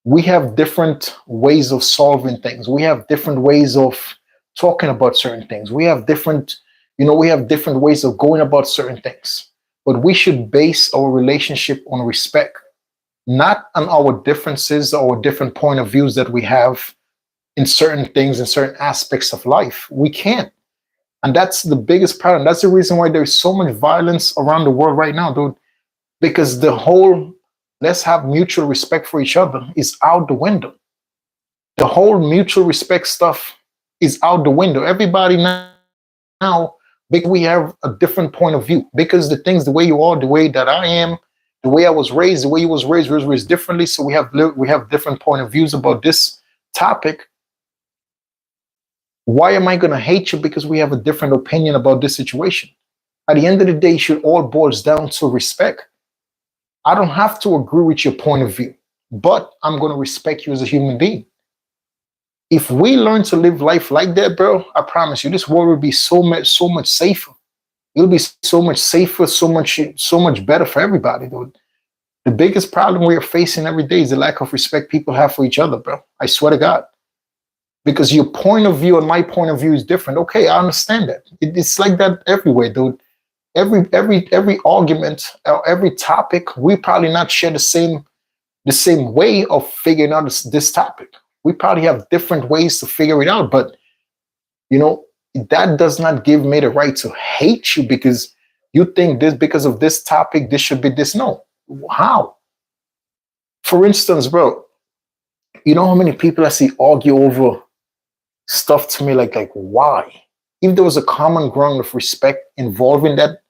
we have different ways of solving things. We have different ways of talking about certain things. We have different ways of going about certain things. But we should base our relationship on respect, not on our differences or different point of views that we have in certain things, in certain aspects of life. We can't. And that's the biggest problem. That's the reason why there's so much violence around the world right now, dude. Because the whole let's have mutual respect for each other is out the window. The whole mutual respect stuff is out the window. Everybody now, because we have a different point of view. Because the things, the way you are, the way that I am, the way I was raised, the way you was raised differently. So we have different point of views about this topic. Why am I going to hate you because we have a different opinion about this situation? At the end of the day, it should all boils down to respect. I don't have to agree with your point of view, but I'm going to respect you as a human being. If we learn to live life like that, bro, I promise you, this world will be so much safer. It'll be so much safer, so much better for everybody, dude. The biggest problem we are facing every day is the lack of respect people have for each other, bro. I swear to God. Because your point of view and my point of view is different. Okay, I understand that. It's like that everywhere, dude. Every argument or every topic, we probably not share the same way of figuring out this topic. We probably have different ways to figure it out, but that does not give me the right to hate you because you think this, because of this topic, this should be this. No. How? For instance, bro, you know how many people I see argue over stuff to me like why? If there was a common ground of respect involving that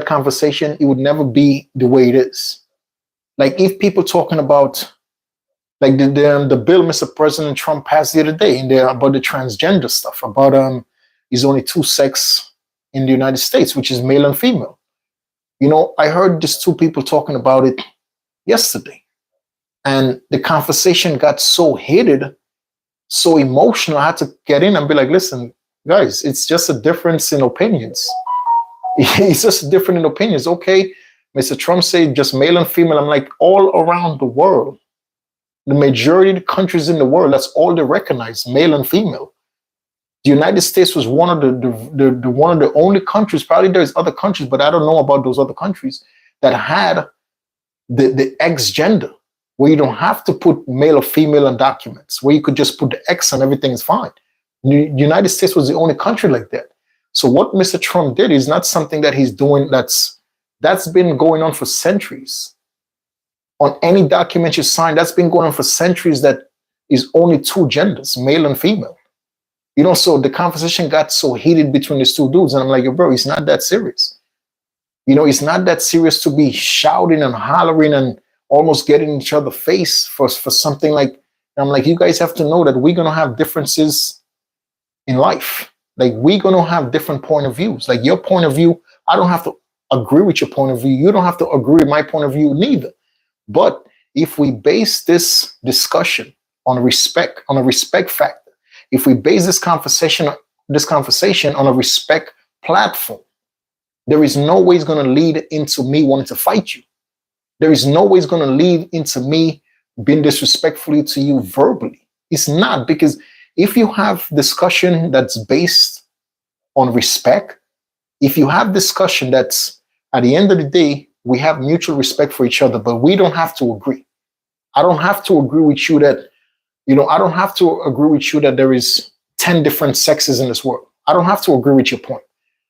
conversation, it would never be the way it is. Like if people talking about like the bill Mr. President Trump passed the other day in there about the transgender stuff, about there's only two sex in the United States, which is male and female. I heard just two people talking about it yesterday, and the conversation got so heated, so emotional. I had to get in and be like, listen, guys, it's just a difference in opinions. It's just different in opinions. Okay, Mr. Trump said just male and female. I'm like, all around the world, the majority of the countries in the world, that's all they recognize, male and female. The United States was one of the only countries, probably there's other countries, but I don't know about those other countries, that had the X gender, where you don't have to put male or female in documents, where you could just put the X and everything is fine. The United States was the only country like that. So what Mr. Trump did is not something that he's doing that's been going on for centuries. On any document you sign, that's been going on for centuries, that is only two genders, male and female. So the conversation got so heated between these two dudes, and I'm like, yo, bro, it's not that serious. It's not that serious to be shouting and hollering and almost getting in each other's face for something like. I'm like, you guys have to know that we're gonna have differences in life. Like we're gonna have different point of views. Like your point of view, I don't have to agree with your point of view. You don't have to agree with my point of view neither. But if we base this discussion on respect, on a respect factor, if we base this conversation on a respect platform, there is no way it's going to lead into me wanting to fight you. There is no way it's going to lead into me being disrespectful to you verbally. It's not, because if you have discussion that's based on respect, if you have discussion that's at the end of the day, we have mutual respect for each other, but we don't have to agree. I don't have to agree with you that, I don't have to agree with you that there is 10 different sexes in this world. I don't have to agree with your point.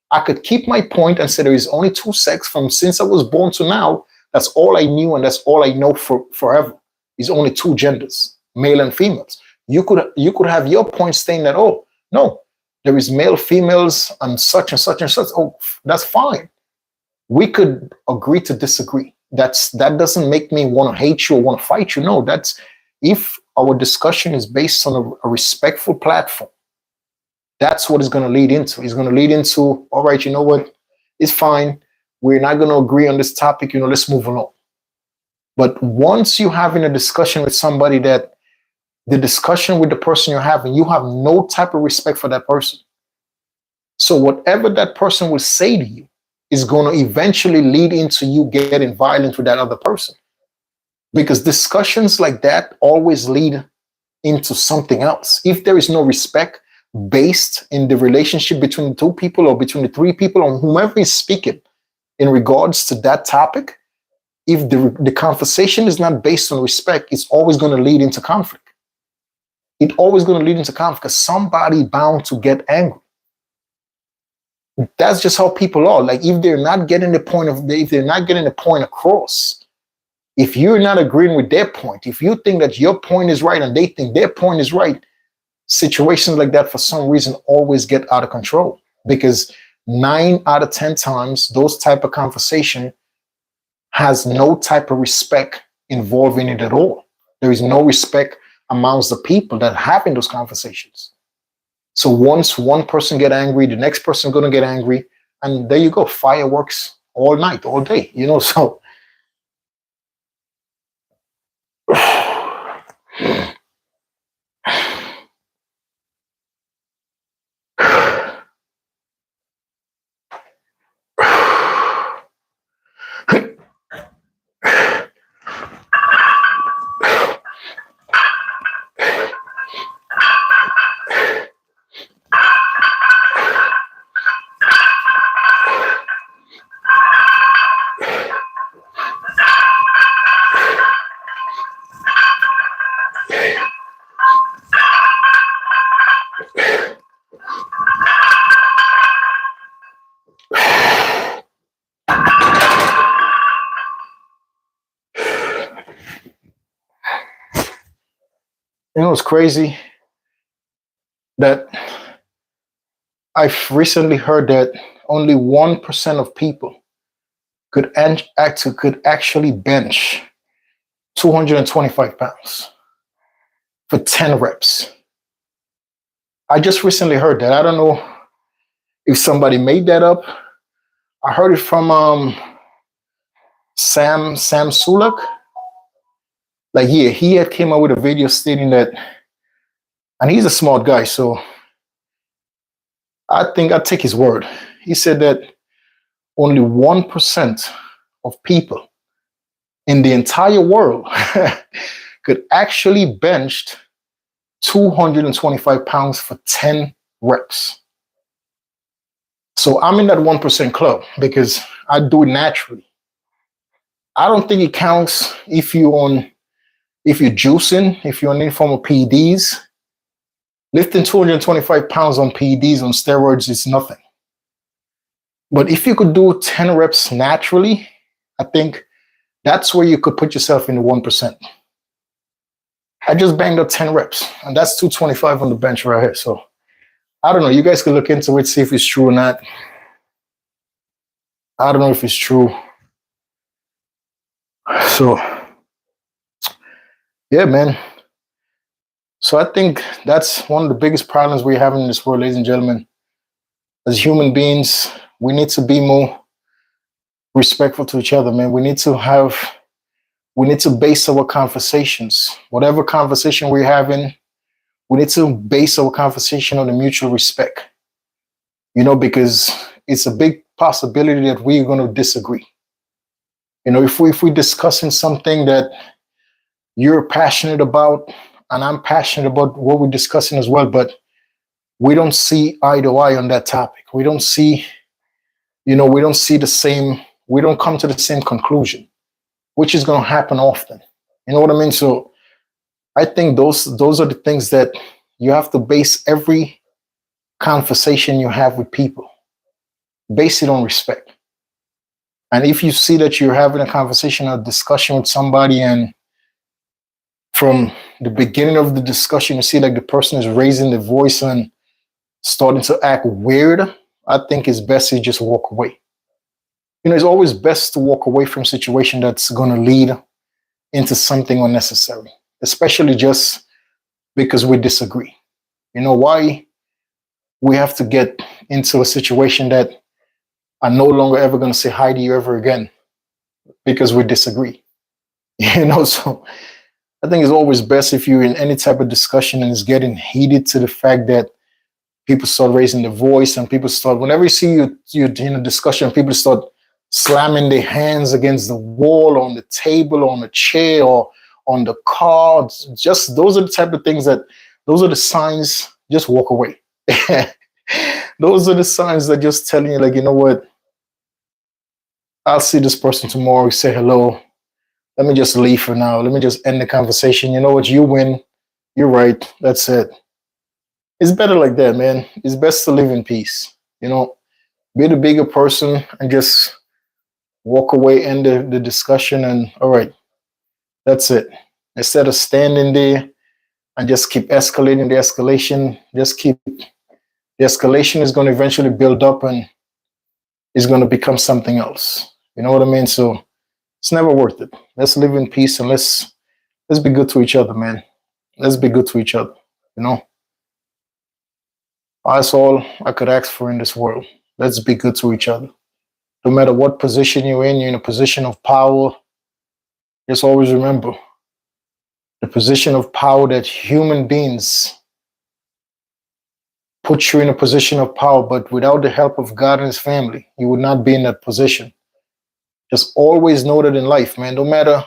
I could keep my point and say there is only two sexes from since I was born to now. That's all I knew and that's all I know for forever. Is only two genders, male and females. You could have your point saying that, oh, no, there is male, females, and such and such and such. Oh, that's fine. We could agree to disagree. That doesn't make me want to hate you or want to fight you. No, that's if our discussion is based on a respectful platform, that's what it's going to lead into. It's going to lead into, all right, you know what? It's fine. We're not going to agree on this topic. Let's move along. But once you're having a discussion with somebody that the discussion with the person you're having, you have no type of respect for that person. So whatever that person will say to you is going to eventually lead into you getting violent with that other person. Because discussions like that always lead into something else. If there is no respect based in the relationship between the two people or between the three people or whomever is speaking in regards to that topic, if the conversation is not based on respect, it's always going to lead into conflict. It's always going to lead into conflict because somebody bound to get angry. That's just how people are. Like if they're not getting the point across, if you're not agreeing with their point, if you think that your point is right and they think their point is right, situations like that for some reason always get out of control because 9 out of 10 times those type of conversation has no type of respect involved in it at all. There is no respect amongst the people that are having those conversations. So once one person get angry, the next person going to get angry, and there you go, fireworks all night, all day, so. It's crazy that I've recently heard that only 1% of people could actually bench 225 pounds for 10 reps. I just recently heard that. I don't know if somebody made that up. I heard it from Sam Sulek. Like, yeah, he had came out with a video stating that, and he's a smart guy, so I think I'll take his word. He said that only 1% of people in the entire world could actually bench 225 pounds for 10 reps. So I'm in that 1% club because I do it naturally. I don't think it counts if you're juicing, if you're on any form of PEDs. Lifting 225 pounds on PEDs on steroids is nothing. But if you could do 10 reps naturally, I think that's where you could put yourself in the 1%. I just banged up 10 reps, and that's 225 on the bench right here. So I don't know. You guys can look into it, see if it's true or not. I don't know if it's true. So, yeah, man. So I think that's one of the biggest problems we're having in this world, ladies and gentlemen. As human beings, we need to be more respectful to each other, man. We need to base our conversations, whatever conversation we're having, we need to base our conversation on the mutual respect, because it's a big possibility that we're going to disagree. If we're discussing something that you're passionate about and I'm passionate about what we're discussing as well, but we don't see eye to eye on that topic. We don't see, we don't see the same, we don't come to the same conclusion, which is going to happen often. You know what I mean? So I think those are the things that you have to base every conversation you have with people. Base it on respect. And if you see that you're having a conversation or discussion with somebody, and from the beginning of the discussion, you see like the person is raising the voice and starting to act weird, I think it's best you just walk away. It's always best to walk away from a situation that's going to lead into something unnecessary, especially just because we disagree. Why we have to get into a situation that I'm no longer ever going to say hi to you ever again because we disagree. So I think it's always best if you're in any type of discussion and it's getting heated to the fact that people start raising their voice, and people start, whenever you see you in a discussion, people start slamming their hands against the wall, on the table, on the chair, or on the cards. Just those are the type of things those are the signs. Just walk away. Those are the signs that just telling you, like, you know what? I'll see this person tomorrow. Say hello. Let me just leave for now. Let me just end the conversation. You know what? You win. You're right. That's it. It's better like that, man. It's best to live in peace. Be the bigger person and just walk away, end the discussion, and all right, that's it. Instead of standing there and just keep escalating the escalation, the escalation is going to eventually build up and is going to become something else. You know what I mean? So it's never worth it. Let's live in peace, and let's be good to each other, man. Let's be good to each other. That's all I could ask for in this world. Let's be good to each other. No matter what position you're in a position of power. Just always remember the position of power that human beings put you in a position of power, but without the help of God and his family, you would not be in that position. Just always know that in life, man, no matter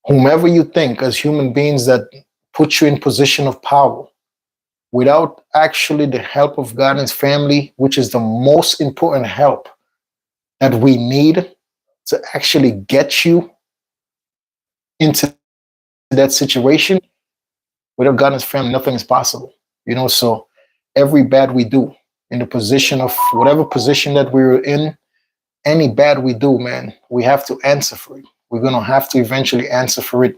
whomever you think as human beings that put you in position of power, without actually the help of God and his family, which is the most important help that we need to actually get you into that situation, without God and his family, nothing is possible. So every bad we do in the position of whatever position that we're in, any bad we do, man, we have to answer for it. We're going to have to eventually answer for it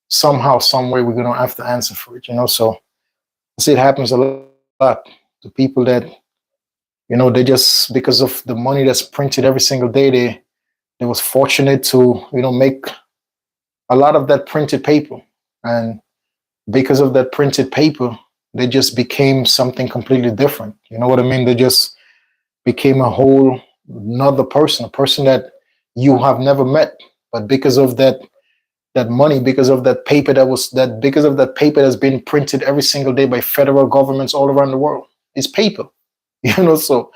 somehow, some way. We're going to have to answer for it, So I see it happens a lot to people that, they just, because of the money that's printed every single day, they was fortunate to, make a lot of that printed paper. And because of that printed paper, they just became something completely different. You know what I mean? They just became a whole another person, a person that you have never met. But because of that money, because of that paper because of that paper that's been printed every single day by federal governments all around the world, it's paper. So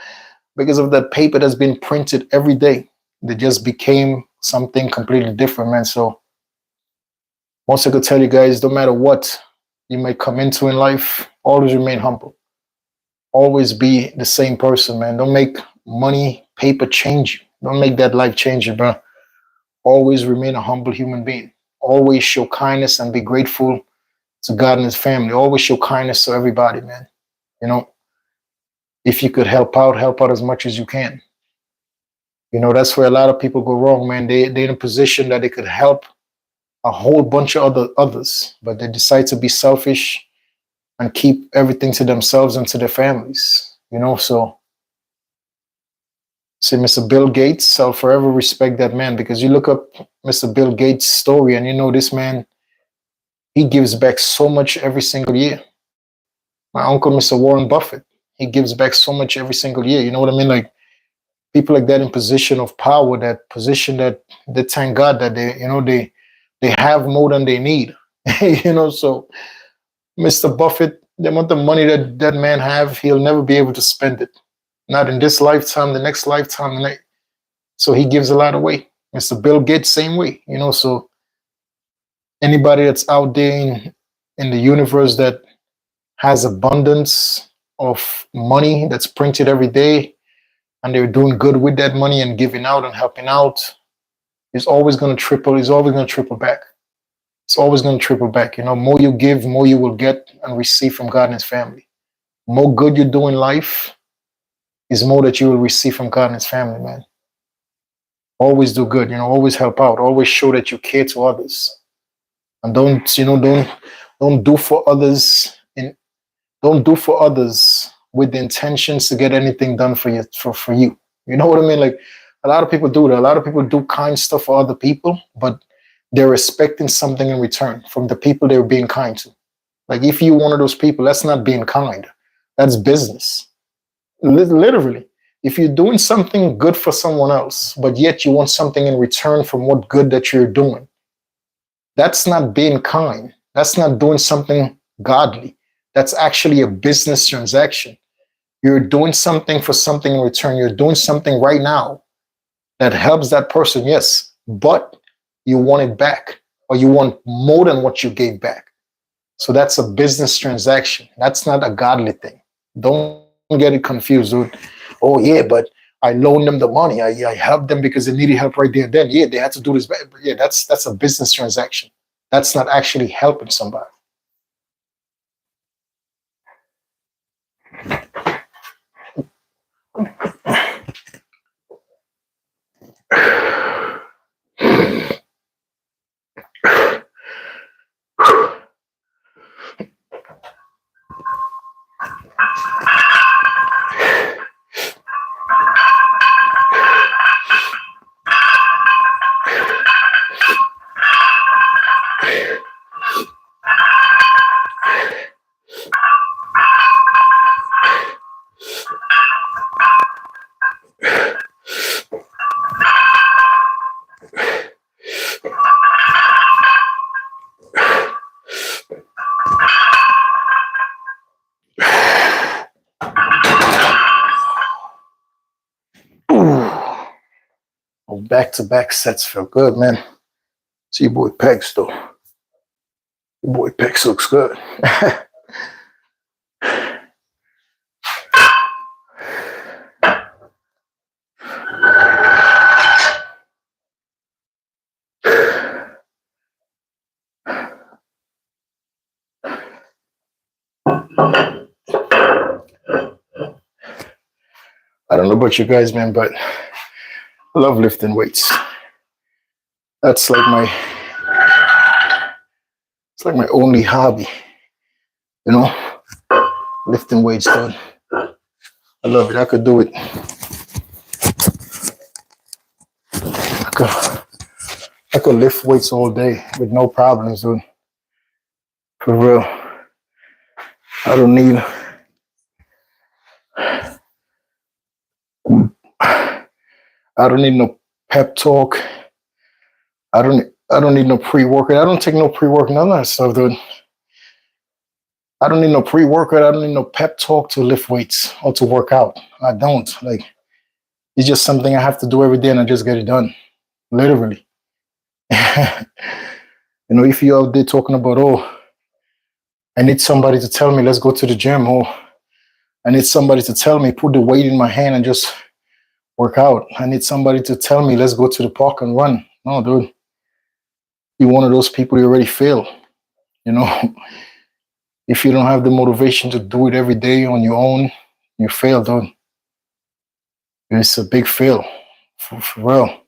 because of that paper that's been printed every day, they just became something completely different, man. So once I could tell you guys, no matter what you might come into in life, always remain humble. Always be the same person, man. Don't make money, paper change you. Don't make that life change you, bro. Always remain a humble human being. Always show kindness and be grateful to God and his family. Always show kindness to everybody, man. If you could help out as much as you can. That's where a lot of people go wrong, man. They're in a position that they could help a whole bunch of others, but they decide to be selfish and keep everything to themselves and to their families. So say Mr. Bill Gates, I'll forever respect that man, because you look up Mr. Bill Gates' story and this man, he gives back so much every single year. My uncle, Mr. Warren Buffett, he gives back so much every single year. You know what I mean? Like people like that in position of power, that position that they thank God that they have more than they need. So Mr. Buffett, the amount of money that man have, he'll never be able to spend it. Not in this lifetime, the next lifetime, so he gives a lot away. Mr. Bill Gates, same way, so anybody that's out there in the universe that has abundance of money that's printed every day, and they're doing good with that money and giving out and helping out, is always going to triple. Is always going to triple back. It's always going to triple back. You know, more you give, more you will get and receive from God and His family. More good you do in life is more that you will receive from God and His family, man. Always do good. You know, always help out. Always show that you care to others, and don't do for others in don't do for others with the intentions to get anything done for you for you. You know what I mean? Like a lot of people do that. A lot of people do kind stuff for other people, but they're expecting something in return from the people they're being kind to. Like if you're one of those people, that's not being kind. That's business. Literally. If you're doing something good for someone else, but yet you want something in return from what good that you're doing, that's not being kind. That's not doing something godly. That's actually a business transaction. You're doing something for something in return. You're doing something right now that helps that person, yes, but you want it back, or you want more than what you gave back. So that's a business transaction. That's not a godly thing. Don't get it confused, dude. Oh, yeah, but I loaned them the money. I helped them because they needed help right there and then. Yeah, they had to do this. But yeah, that's a business transaction. That's not actually helping somebody. Back-to-back sets feel good, man. See your boy Pegs though. Your boy Pegs looks good. I don't know about you guys, man, but I love lifting weights. That's like my only hobby, you know, lifting weights, dude. I love it. I could do it. I could lift weights all day with no problems, dude. For real. I don't need no pep talk. I don't need no pre-workout. I don't take no pre-workout, none of that stuff, dude. I don't need no pre-workout. I don't need no pep talk to lift weights or to work out. I don't. Like, it's just something I have to do every day and I just get it done. Literally. You know, if you're out there talking about, oh, I need somebody to tell me, let's go to the gym, or I need somebody to tell me, put the weight in my hand and just work out. I need somebody to tell me, let's go to the park and run. No, dude. You're one of those people who already fail. You know, if you don't have the motivation to do it every day on your own, you fail, dude. It's a big fail, for real.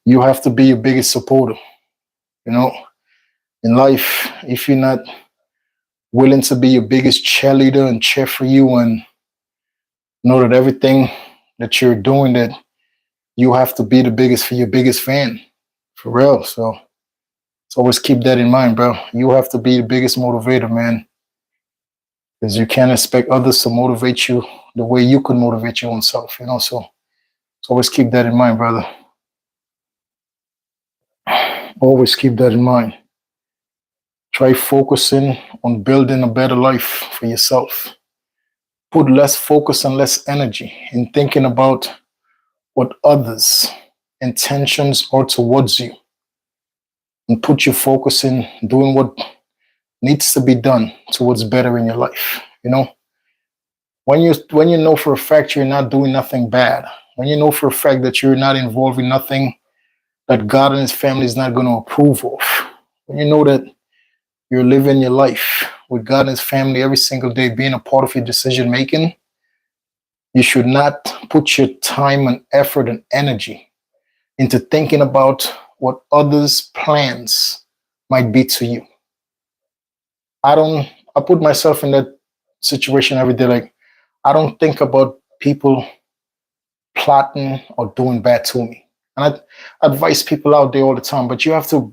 You have to be your biggest supporter. You know, in life, if you're not willing to be your biggest cheerleader and cheer for you and know that everything that you're doing, that you have to be the biggest for your biggest fan, for real. So always keep that in mind, bro. You have to be the biggest motivator, man, because you can't expect others to motivate you the way you could motivate your own self, you know. So always keep that in mind, brother. Always keep that in mind. Try focusing on building a better life for yourself. Put less focus and less energy in thinking about what others' intentions are towards you. And put your focus in doing what needs to be done towards bettering your life. When you know for a fact you're not doing nothing bad, when you know for a fact that you're not involved in nothing that God and His family is not going to approve of, when you know that you're living your life with God and His family every single day, being a part of your decision making, you should not put your time and effort and energy into thinking about what others' plans might be to you. I put myself in that situation every day. Like, I don't think about people plotting or doing bad to me. And I advise people out there all the time, but you have to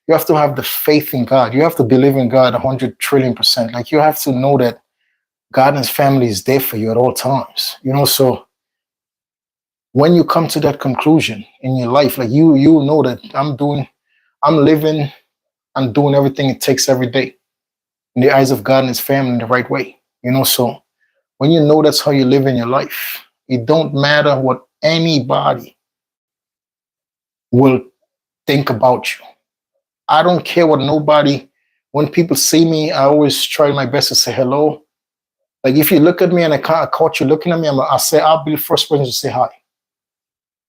have the faith in God. You have to believe in God 100 trillion%. Like, you have to know that God and His family is there for you at all times. So when you come to that conclusion in your life, like you know that I'm living, I'm doing everything it takes every day in the eyes of God and His family in the right way. So when you know that's how you live in your life, it don't matter what anybody will think about you. I don't care what nobody. When people see me, I always try my best to say hello. Like, if you look at me and I caught you looking at me, I'll be the first person to say hi.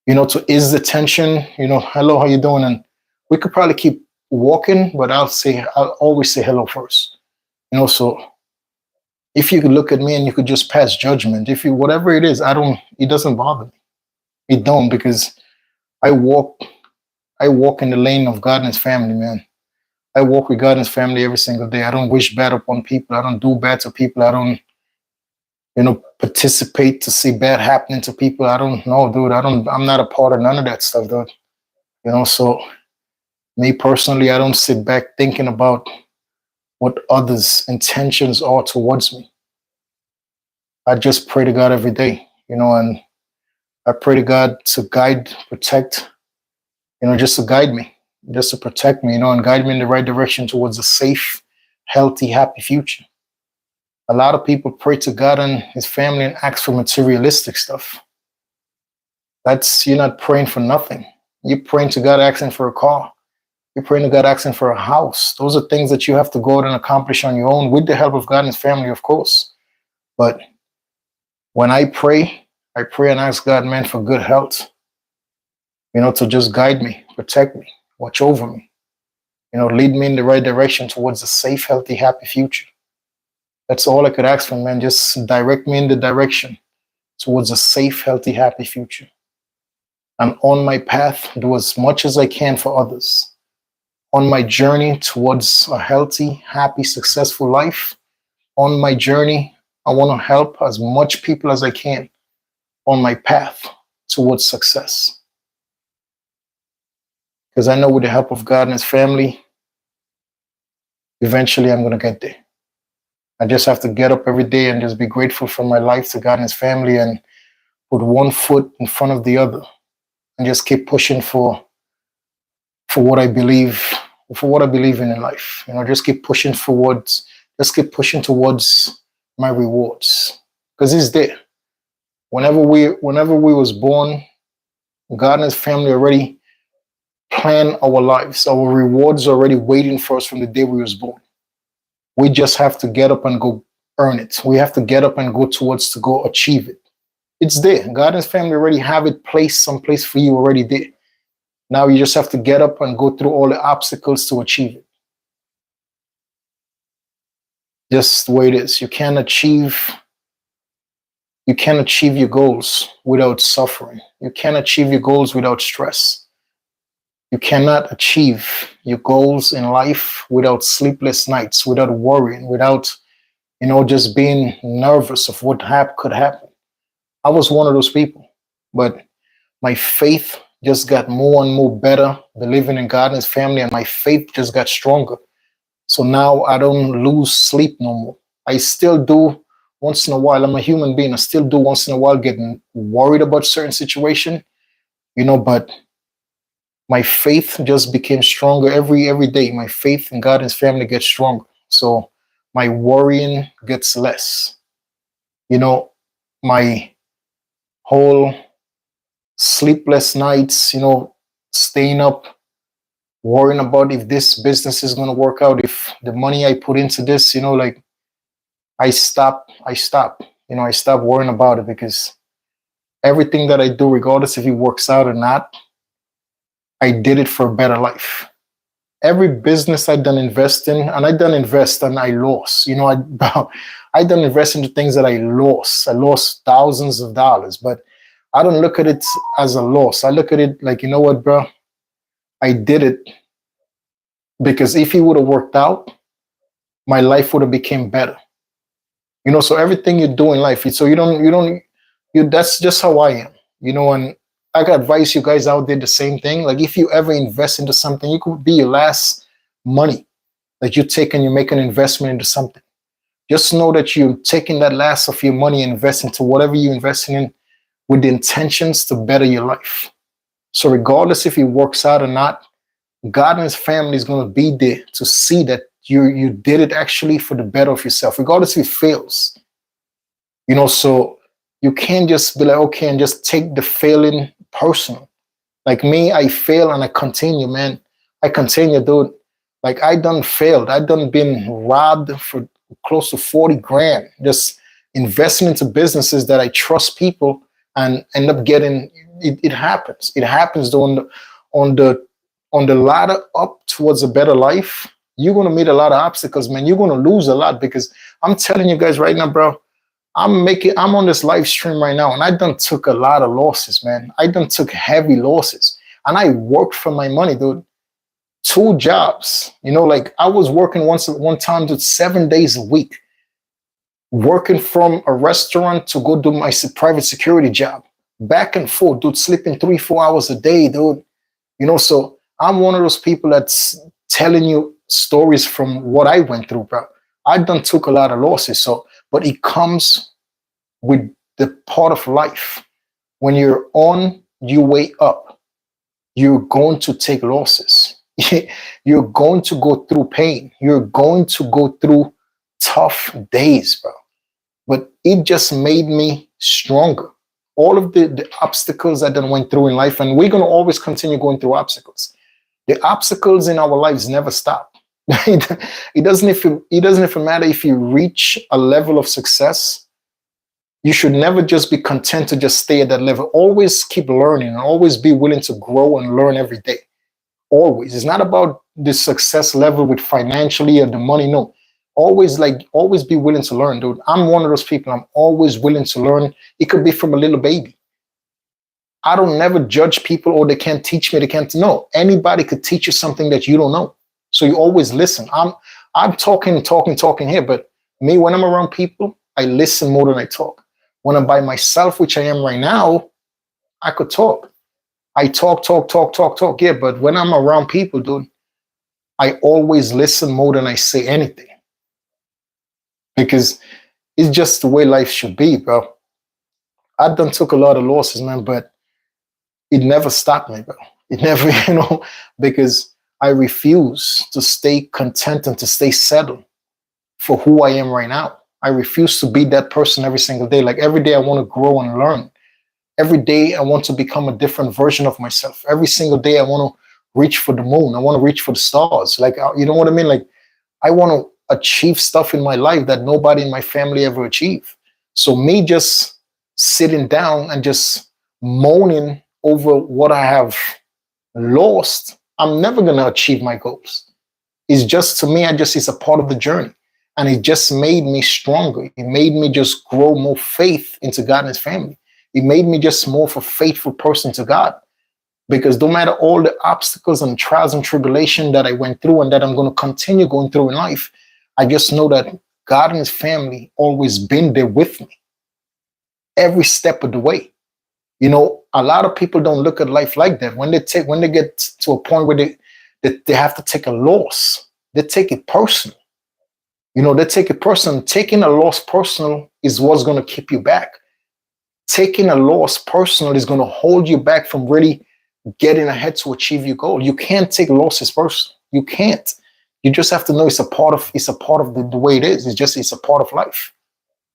To ease the tension. Hello, how you doing? And we could probably keep walking, but I'll always say hello first. So if you could look at me and you could just pass judgment, if you whatever it is, it doesn't bother me. It don't, because I walk I walk in the lane of God and His family, man. I walk with God and His family every single day. I don't wish bad upon people. I don't do bad to people. I don't, participate to see bad happening to people. I don't know, dude. I'm not a part of none of that stuff, dude. So me personally, I don't sit back thinking about what others' intentions are towards me. I just pray to God every day, and I pray to God to guide, protect, just to guide me, just to protect me, and guide me in the right direction towards a safe, healthy, happy future. A lot of people pray to God and His family and ask for materialistic stuff. You're not praying for nothing. You're praying to God asking for a car. You're praying to God asking for a house. Those are things that you have to go out and accomplish on your own with the help of God and His family, of course. But when I pray and ask God, man, for good health, to just guide me, protect me, watch over me, lead me in the right direction towards a safe, healthy, happy future. That's all I could ask for, man. Just direct me in the direction towards a safe, healthy, happy future. And on my path, do as much as I can for others. On my journey towards a healthy, happy, successful life, on my journey, I want to help as much people as I can on my path towards success. Because I know with the help of God and His family, eventually I'm going to get there. I just have to get up every day and just be grateful for my life to God and His family, and put one foot in front of the other and just keep pushing for what I believe, in life. Just keep pushing forwards, just keep pushing towards my rewards. Because He's there. Whenever we was born, God and His family already planned our lives. Our rewards already waiting for us from the day we was born. We just have to get up and go earn it. We have to get up and go towards to go achieve it. It's there. God and His family already have it placed someplace for you already there. Now you just have to get up and go through all the obstacles to achieve it. Just the way it is. You can't achieve your goals without suffering. You can't achieve your goals without stress. You cannot achieve your goals in life without sleepless nights, without worrying, without, just being nervous of what could happen. I was one of those people, but my faith just got more and more better, believing in God and His family, and my faith just got stronger. So now I don't lose sleep no more. I still do once in a while. I'm a human being. I still do once in a while getting worried about certain situation, but my faith just became stronger every day. My faith in God and His family gets stronger. So my worrying gets less. My whole sleepless nights, staying up worrying about if this business is going to work out, if the money I put into this, like I stop worrying about it because everything that I do, regardless if it works out or not, I did it for a better life. Every business I done invest in, and I done invest and I lost. I done invest into things that I lost. I lost thousands of dollars, but I don't look at it as a loss. I look at it like, you know what, bro? I did it because if it would have worked out, my life would have became better. So everything you do in life, so that's just how I am. And I could advise you guys out there the same thing. Like if you ever invest into something, it could be your last money that you take and you make an investment into something. Just know that you're taking that last of your money and invest into whatever you're investing in with the intentions to better your life. So regardless if it works out or not, God and his family is going to be there to see that you did it actually for the better of yourself, regardless if it fails. So you can't just be like, okay, and just take the failing personal. Like me, I fail and I continue, man. I continue, dude. Like I done failed. I done been robbed for close to 40 grand, just investing into businesses that I trust people and end up getting it. It happens. It happens on the ladder up towards a better life. You're gonna meet a lot of obstacles, man. You're gonna lose a lot because I'm telling you guys right now, bro. I'm on this live stream right now, and I done took a lot of losses, man. I done took heavy losses, and I worked for my money, dude. 2 jobs, like I was working one time, dude, 7 days a week, working from a restaurant to go do my private security job, back and forth, dude, sleeping 3-4 hours a day, dude. So I'm one of those people that's telling you stories from what I went through, bro. I done took a lot of losses, but it comes with the part of life. When you're on your way up, you're going to take losses. You're going to go through pain. You're going to go through tough days, bro. But it just made me stronger. All of the obstacles I done went through in life, and we're going to always continue going through obstacles. The obstacles in our lives never stop. It doesn't even matter if you reach a level of success. You should never just be content to just stay at that level. Always keep learning and always be willing to grow and learn every day. Always. It's not about the success level with financially or the money. No. Always be willing to learn, dude. I'm one of those people. I'm always willing to learn. It could be from a little baby. I don't never judge people or they can't teach me. They can't know. Anybody could teach you something that you don't know. So you always listen. I'm talking here, but me, when I'm around people, I listen more than I talk. When I'm by myself, which I am right now, I could talk. I talk. Yeah, but when I'm around people, dude, I always listen more than I say anything. Because it's just the way life should be, bro. I done took a lot of losses, man, but it never stopped me, bro. It never, because I refuse to stay content and to stay settled for who I am right now. I refuse to be that person every single day. Like every day I want to grow and learn. Every day I want to become a different version of myself. Every single day I want to reach for the moon. I want to reach for the stars. Like, you know what I mean? Like I want to achieve stuff in my life that nobody in my family ever achieved. So me just sitting down and just moaning over what I have lost, I'm never going to achieve my goals. It's just, to me, it's a part of the journey. And it just made me stronger. It made me just grow more faith into God and his family. It made me just more of a faithful person to God. Because no matter all the obstacles and trials and tribulation that I went through and that I'm going to continue going through in life, I just know that God and his family always been there with me every step of the way. A lot of people don't look at life like that. When they get to a point where they have to take a loss, they take it personal. They take it personal. Taking a loss personal is what's going to keep you back. Taking a loss personal is going to hold you back from really getting ahead to achieve your goal. You can't take losses personal. You can't. You just have to know it's a part of the way it is. It's a part of life.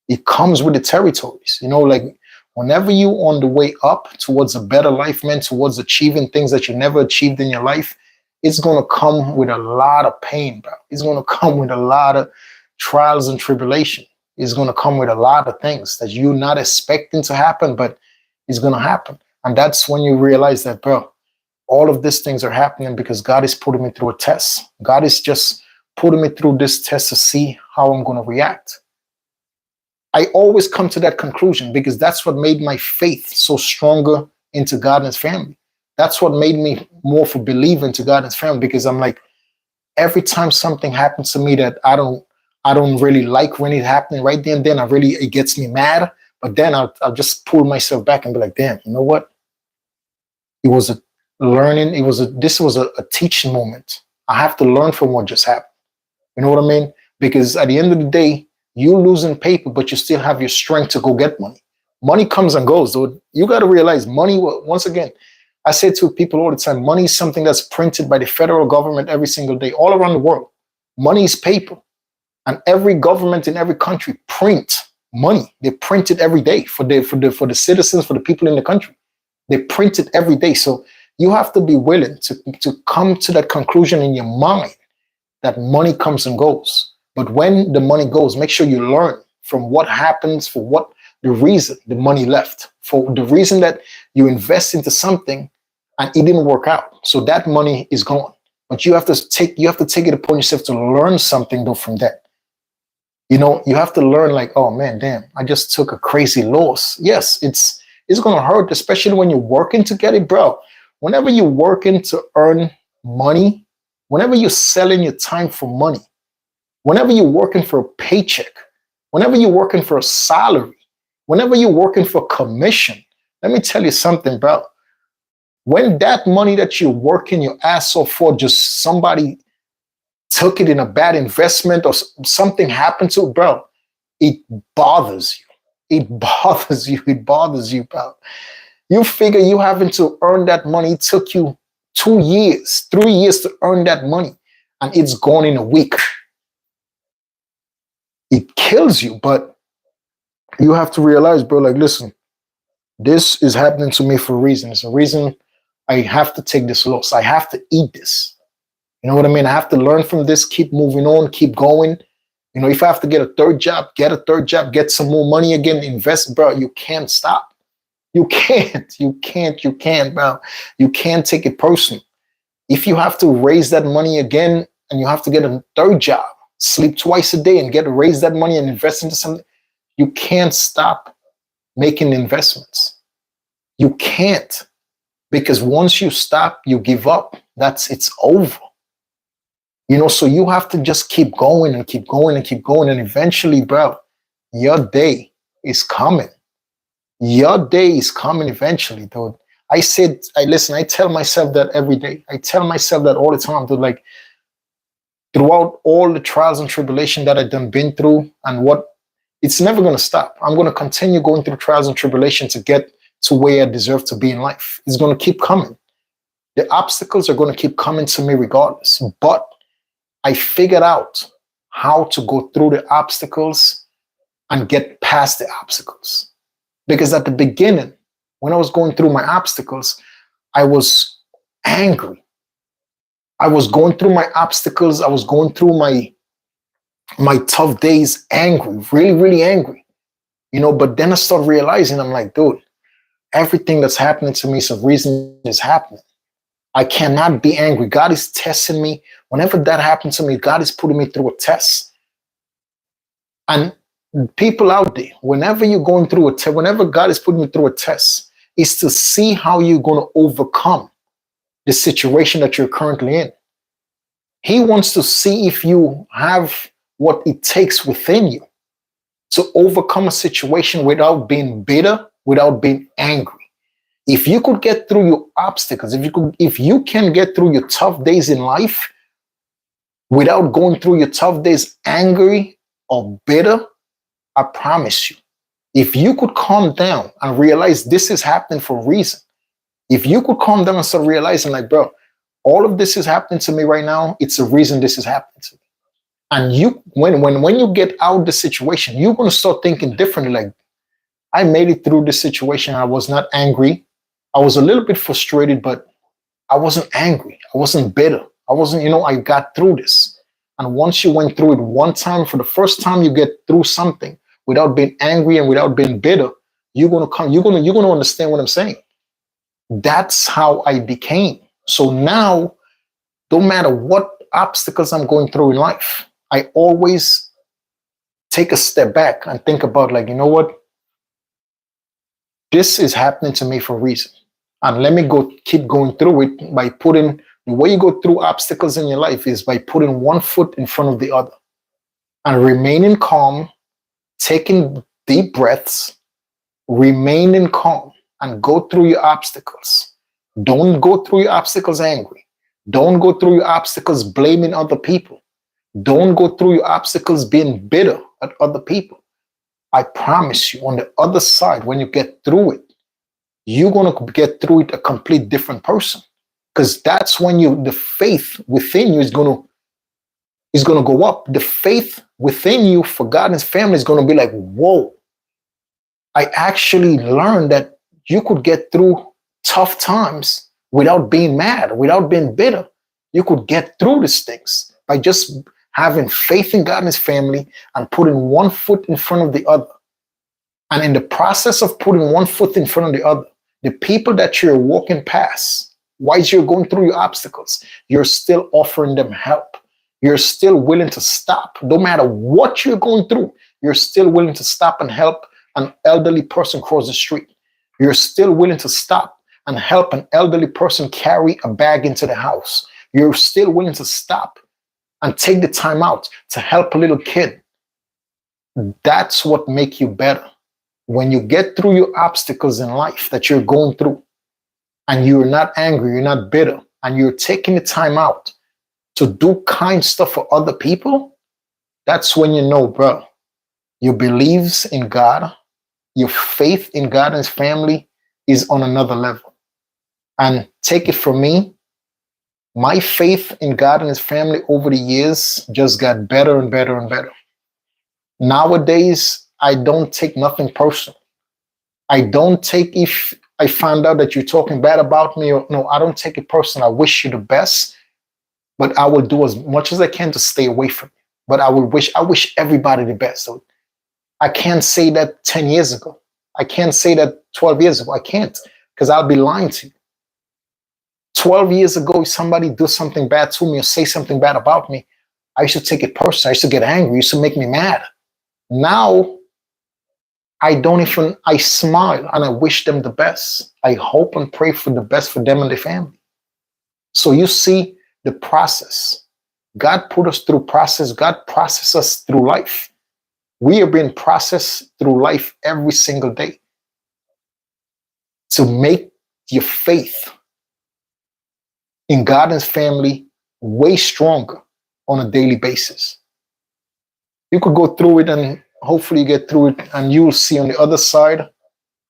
It comes with the territories. Like whenever you're on the way up towards a better life, man, towards achieving things that you never achieved in your life, it's going to come with a lot of pain, bro. It's going to come with a lot of trials and tribulation. It's going to come with a lot of things that you're not expecting to happen, but it's going to happen. And that's when you realize that, bro, all of these things are happening because God is putting me through a test. God is just putting me through this test to see how I'm going to react. I always come to that conclusion because that's what made my faith so stronger into God and His family. That's what made me more for believing to God and His family, because I'm like, every time something happens to me that I don't really like when it happening right then, it gets me mad. But then I'll just pull myself back and be like, damn, you know what? It was a learning. This was a teaching moment. I have to learn from what just happened. You know what I mean? Because at the end of the day, you losing paper, but you still have your strength to go get money. Money comes and goes, dude. You got to realize money, once again, I say to people all the time, money is something that's printed by the federal government every single day, all around the world. Money is paper. And every government in every country print money. They print it every day for the citizens, for the people in the country. They print it every day. So you have to be willing to come to that conclusion in your mind that money comes and goes. But when the money goes, make sure you learn from what happens, for what the reason the money left, for the reason that you invest into something and it didn't work out. So that money is gone. But you have to take it upon yourself to learn something though from that. You know, you have to learn like, oh man, damn, I just took a crazy loss. Yes, it's gonna hurt, especially when you're working to get it, bro. Whenever you're working to earn money, whenever you're selling your time for money, whenever you're working for a paycheck, whenever you're working for a salary, whenever you're working for commission, let me tell you something, bro. When that money that you're working your ass off for, just somebody took it in a bad investment or something happened to it, bro, it bothers you. It bothers you. It bothers you, bro. You figure you having to earn that money. It took you 2 years, 3 years to earn that money, and it's gone in a week. It kills you, but you have to realize, bro, like, listen, this is happening to me for a reason. It's a reason I have to take this loss. I have to eat this. You know what I mean? I have to learn from this, keep moving on, keep going. You know, if I have to get a third job, get some more money again, invest, bro. You can't stop. You can't, bro. You can't take it personal. If you have to raise that money again and you have to get a third job, sleep twice a day and raise that money and invest into something, you can't stop making investments. You can't, because once you stop, you give up. It's over. You know, so you have to just keep going and keep going and keep going. And eventually, bro, your day is coming. Your day is coming eventually, dude. I tell myself that every day. I tell myself that all the time, dude. Like, throughout all the trials and tribulation that I've been through, and it's never going to stop. I'm going to continue going through trials and tribulation to get to where I deserve to be in life. It's going to keep coming. The obstacles are going to keep coming to me regardless. But I figured out how to go through the obstacles and get past the obstacles. Because at the beginning, when I was going through my obstacles, I was angry. I was going through my obstacles. I was going through my tough days angry, really, really angry. You know, but then I started realizing, I'm like, dude, everything that's happening to me is a reason it's happening. I cannot be angry. God is testing me. Whenever that happens to me, God is putting me through a test. And people out there, whenever you're going through a test, whenever God is putting you through a test, is to see how you're going to overcome the situation that you're currently in. He wants to see if you have what it takes within you to overcome a situation without being bitter, without being angry. If you could get through your obstacles, if you can get through your tough days in life without going through your tough days angry or bitter, I promise you, if you could calm down and realize this is happening for a reason, if you could calm down and start realizing, like, bro, all of this is happening to me right now, it's a reason this is happening to me. And you, when you get out of the situation, you're going to start thinking differently. Like, I made it through this situation. I was not angry. I was a little bit frustrated, but I wasn't angry. I wasn't bitter. I wasn't, I got through this. And once you went through it one time, for the first time you get through something without being angry and without being bitter, you're gonna understand what I'm saying. That's how I became. So now, no matter what obstacles I'm going through in life, I always take a step back and think about, like, you know what? This is happening to me for a reason. And let me go keep going through it by putting the way you go through obstacles in your life is by putting one foot in front of the other and remaining calm, taking deep breaths, remaining calm and go through your obstacles. Don't go through your obstacles angry. Don't go through your obstacles blaming other people. Don't go through your obstacles being bitter at other people. I promise you, on the other side, when you get through it, you're going to get through it a complete different person. Because that's when the faith within you is going to go up. The faith within you for God and His family is going to be like, whoa, I actually learned that you could get through tough times without being mad, without being bitter. You could get through these things by just having faith in God and His family and putting one foot in front of the other. And in the process of putting one foot in front of the other, the people that you're walking past, while you're going through your obstacles, you're still offering them help. You're still willing to stop. No matter what you're going through, you're still willing to stop and help an elderly person cross the street. You're still willing to stop and help an elderly person carry a bag into the house. You're still willing to stop and take the time out to help a little kid. That's what makes you better. When you get through your obstacles in life that you're going through, and you're not angry, you're not bitter, and you're taking the time out to do kind stuff for other people, that's when you know, bro, your beliefs in God, your faith in God and His family is on another level. And take it from me, my faith in God and His family over the years just got better and better and better. Nowadays, I don't take nothing personal. I don't take if I find out that you're talking bad about me, or no, I don't take it personal. I wish you the best, but I will do as much as I can to stay away from you. But I wish everybody the best. So I can't say that 10 years ago. I can't say that 12 years ago. I can't, because I'll be lying to you. 12 years ago, if somebody do something bad to me or say something bad about me, I used to take it personal. I used to get angry. It used to make me mad. Now, I smile and I wish them the best. I hope and pray for the best for them and their family. So you see the process. God put us through process. God processes us through life. We are being processed through life every single day to make your faith in God and His family way stronger on a daily basis. You could go through it and hopefully you get through it, and you'll see on the other side.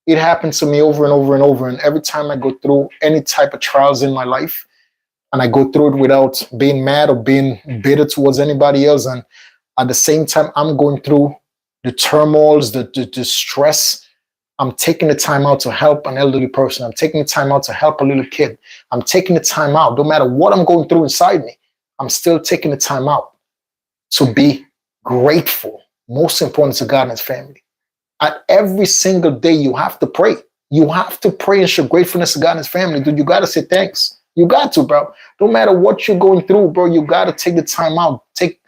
It happens to me over and over and over. And every time I go through any type of trials in my life, and I go through it without being mad or being bitter towards anybody else, and at the same time, I'm going through the turmoils, the stress, I'm taking the time out to help an elderly person. I'm taking the time out to help a little kid. I'm taking the time out. No matter what I'm going through inside me, I'm still taking the time out to be grateful. Most important to God and His family. At every single day, you have to pray. You have to pray and show gratefulness to God and His family. Dude, you got to say thanks. You got to, bro. No matter what you're going through, bro, you got to take the time out. Take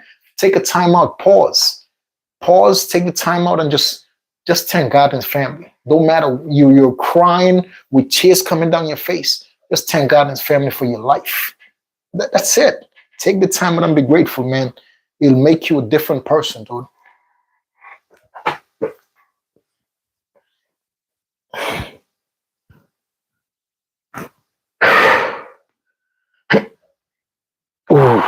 a time out. Pause. Take the time out and just thank God and His family. No matter you're crying with tears coming down your face, just thank God and His family for your life. That's it. Take the time out and be grateful, man. It'll make you a different person, dude. Ooh.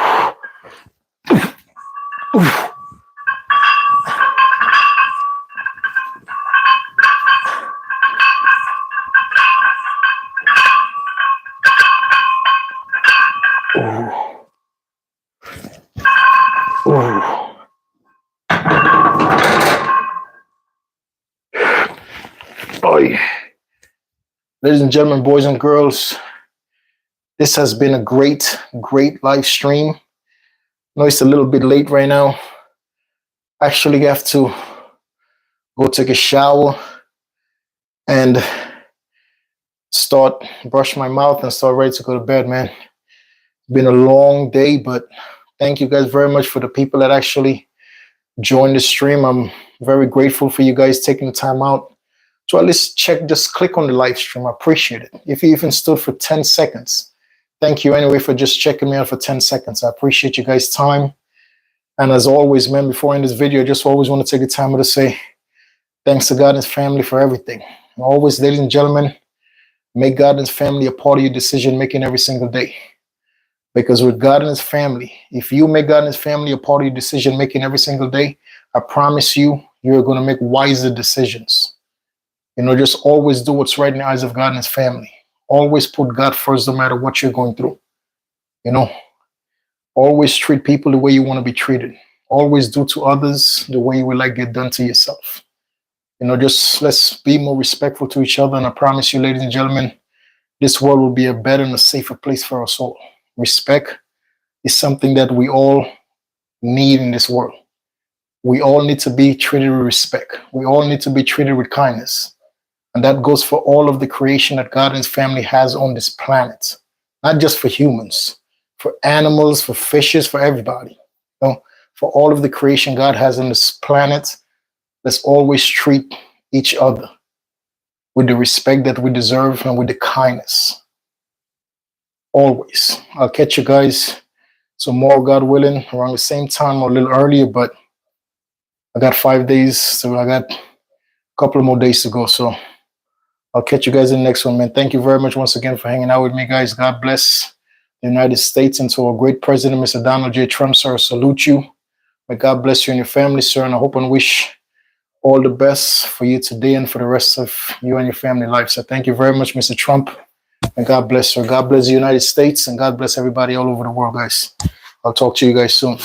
Ooh. Oh, yeah. Ladies and gentlemen, boys and girls, This has been a great, great live stream. I know it's a little bit late right now. I actually have to go take a shower and start brush my mouth and start ready to go to bed, man. It's been a long day, but thank you guys very much for the people that actually joined the stream. I'm very grateful for you guys taking the time out to at least check, just click on the live stream. I appreciate it. If you even stood for 10 seconds, thank you anyway for just checking me out for 10 seconds. I appreciate you guys' time. And as always, man, before I end this video, I just always want to take the time to say thanks to God and His family for everything. And always, ladies and gentlemen, make God and His family a part of your decision making every single day. Because with God and His family, if you make God and His family a part of your decision making every single day, I promise you, you're going to make wiser decisions. Just always do what's right in the eyes of God and His family. Always put God first, no matter what you're going through. Always treat people the way you want to be treated. Always do to others the way you would like get done to yourself. Just let's be more respectful to each other. And I promise you, ladies and gentlemen, this world will be a better and a safer place for us all. Respect is something that we all need in this world. We all need to be treated with respect. We all need to be treated with kindness. And that goes for all of the creation that God and His family has on this planet. Not just for humans, for animals, for fishes, for everybody. For all of the creation God has on this planet, let's always treat each other with the respect that we deserve and with the kindness. Always. I'll catch you guys some more, God willing, around the same time or a little earlier, but I got 5 days, so I got a couple of more days to go. So I'll catch you guys in the next one, man. Thank you very much once again for hanging out with me, guys. God bless the United States, and to our great president, Mr. Donald J. Trump, sir. I salute you. May God bless you and your family, sir, and I hope and wish all the best for you today and for the rest of you and your family life. So thank you very much, Mr. Trump, and God bless, sir. God bless the United States, and God bless everybody all over the world, guys. I'll talk to you guys soon.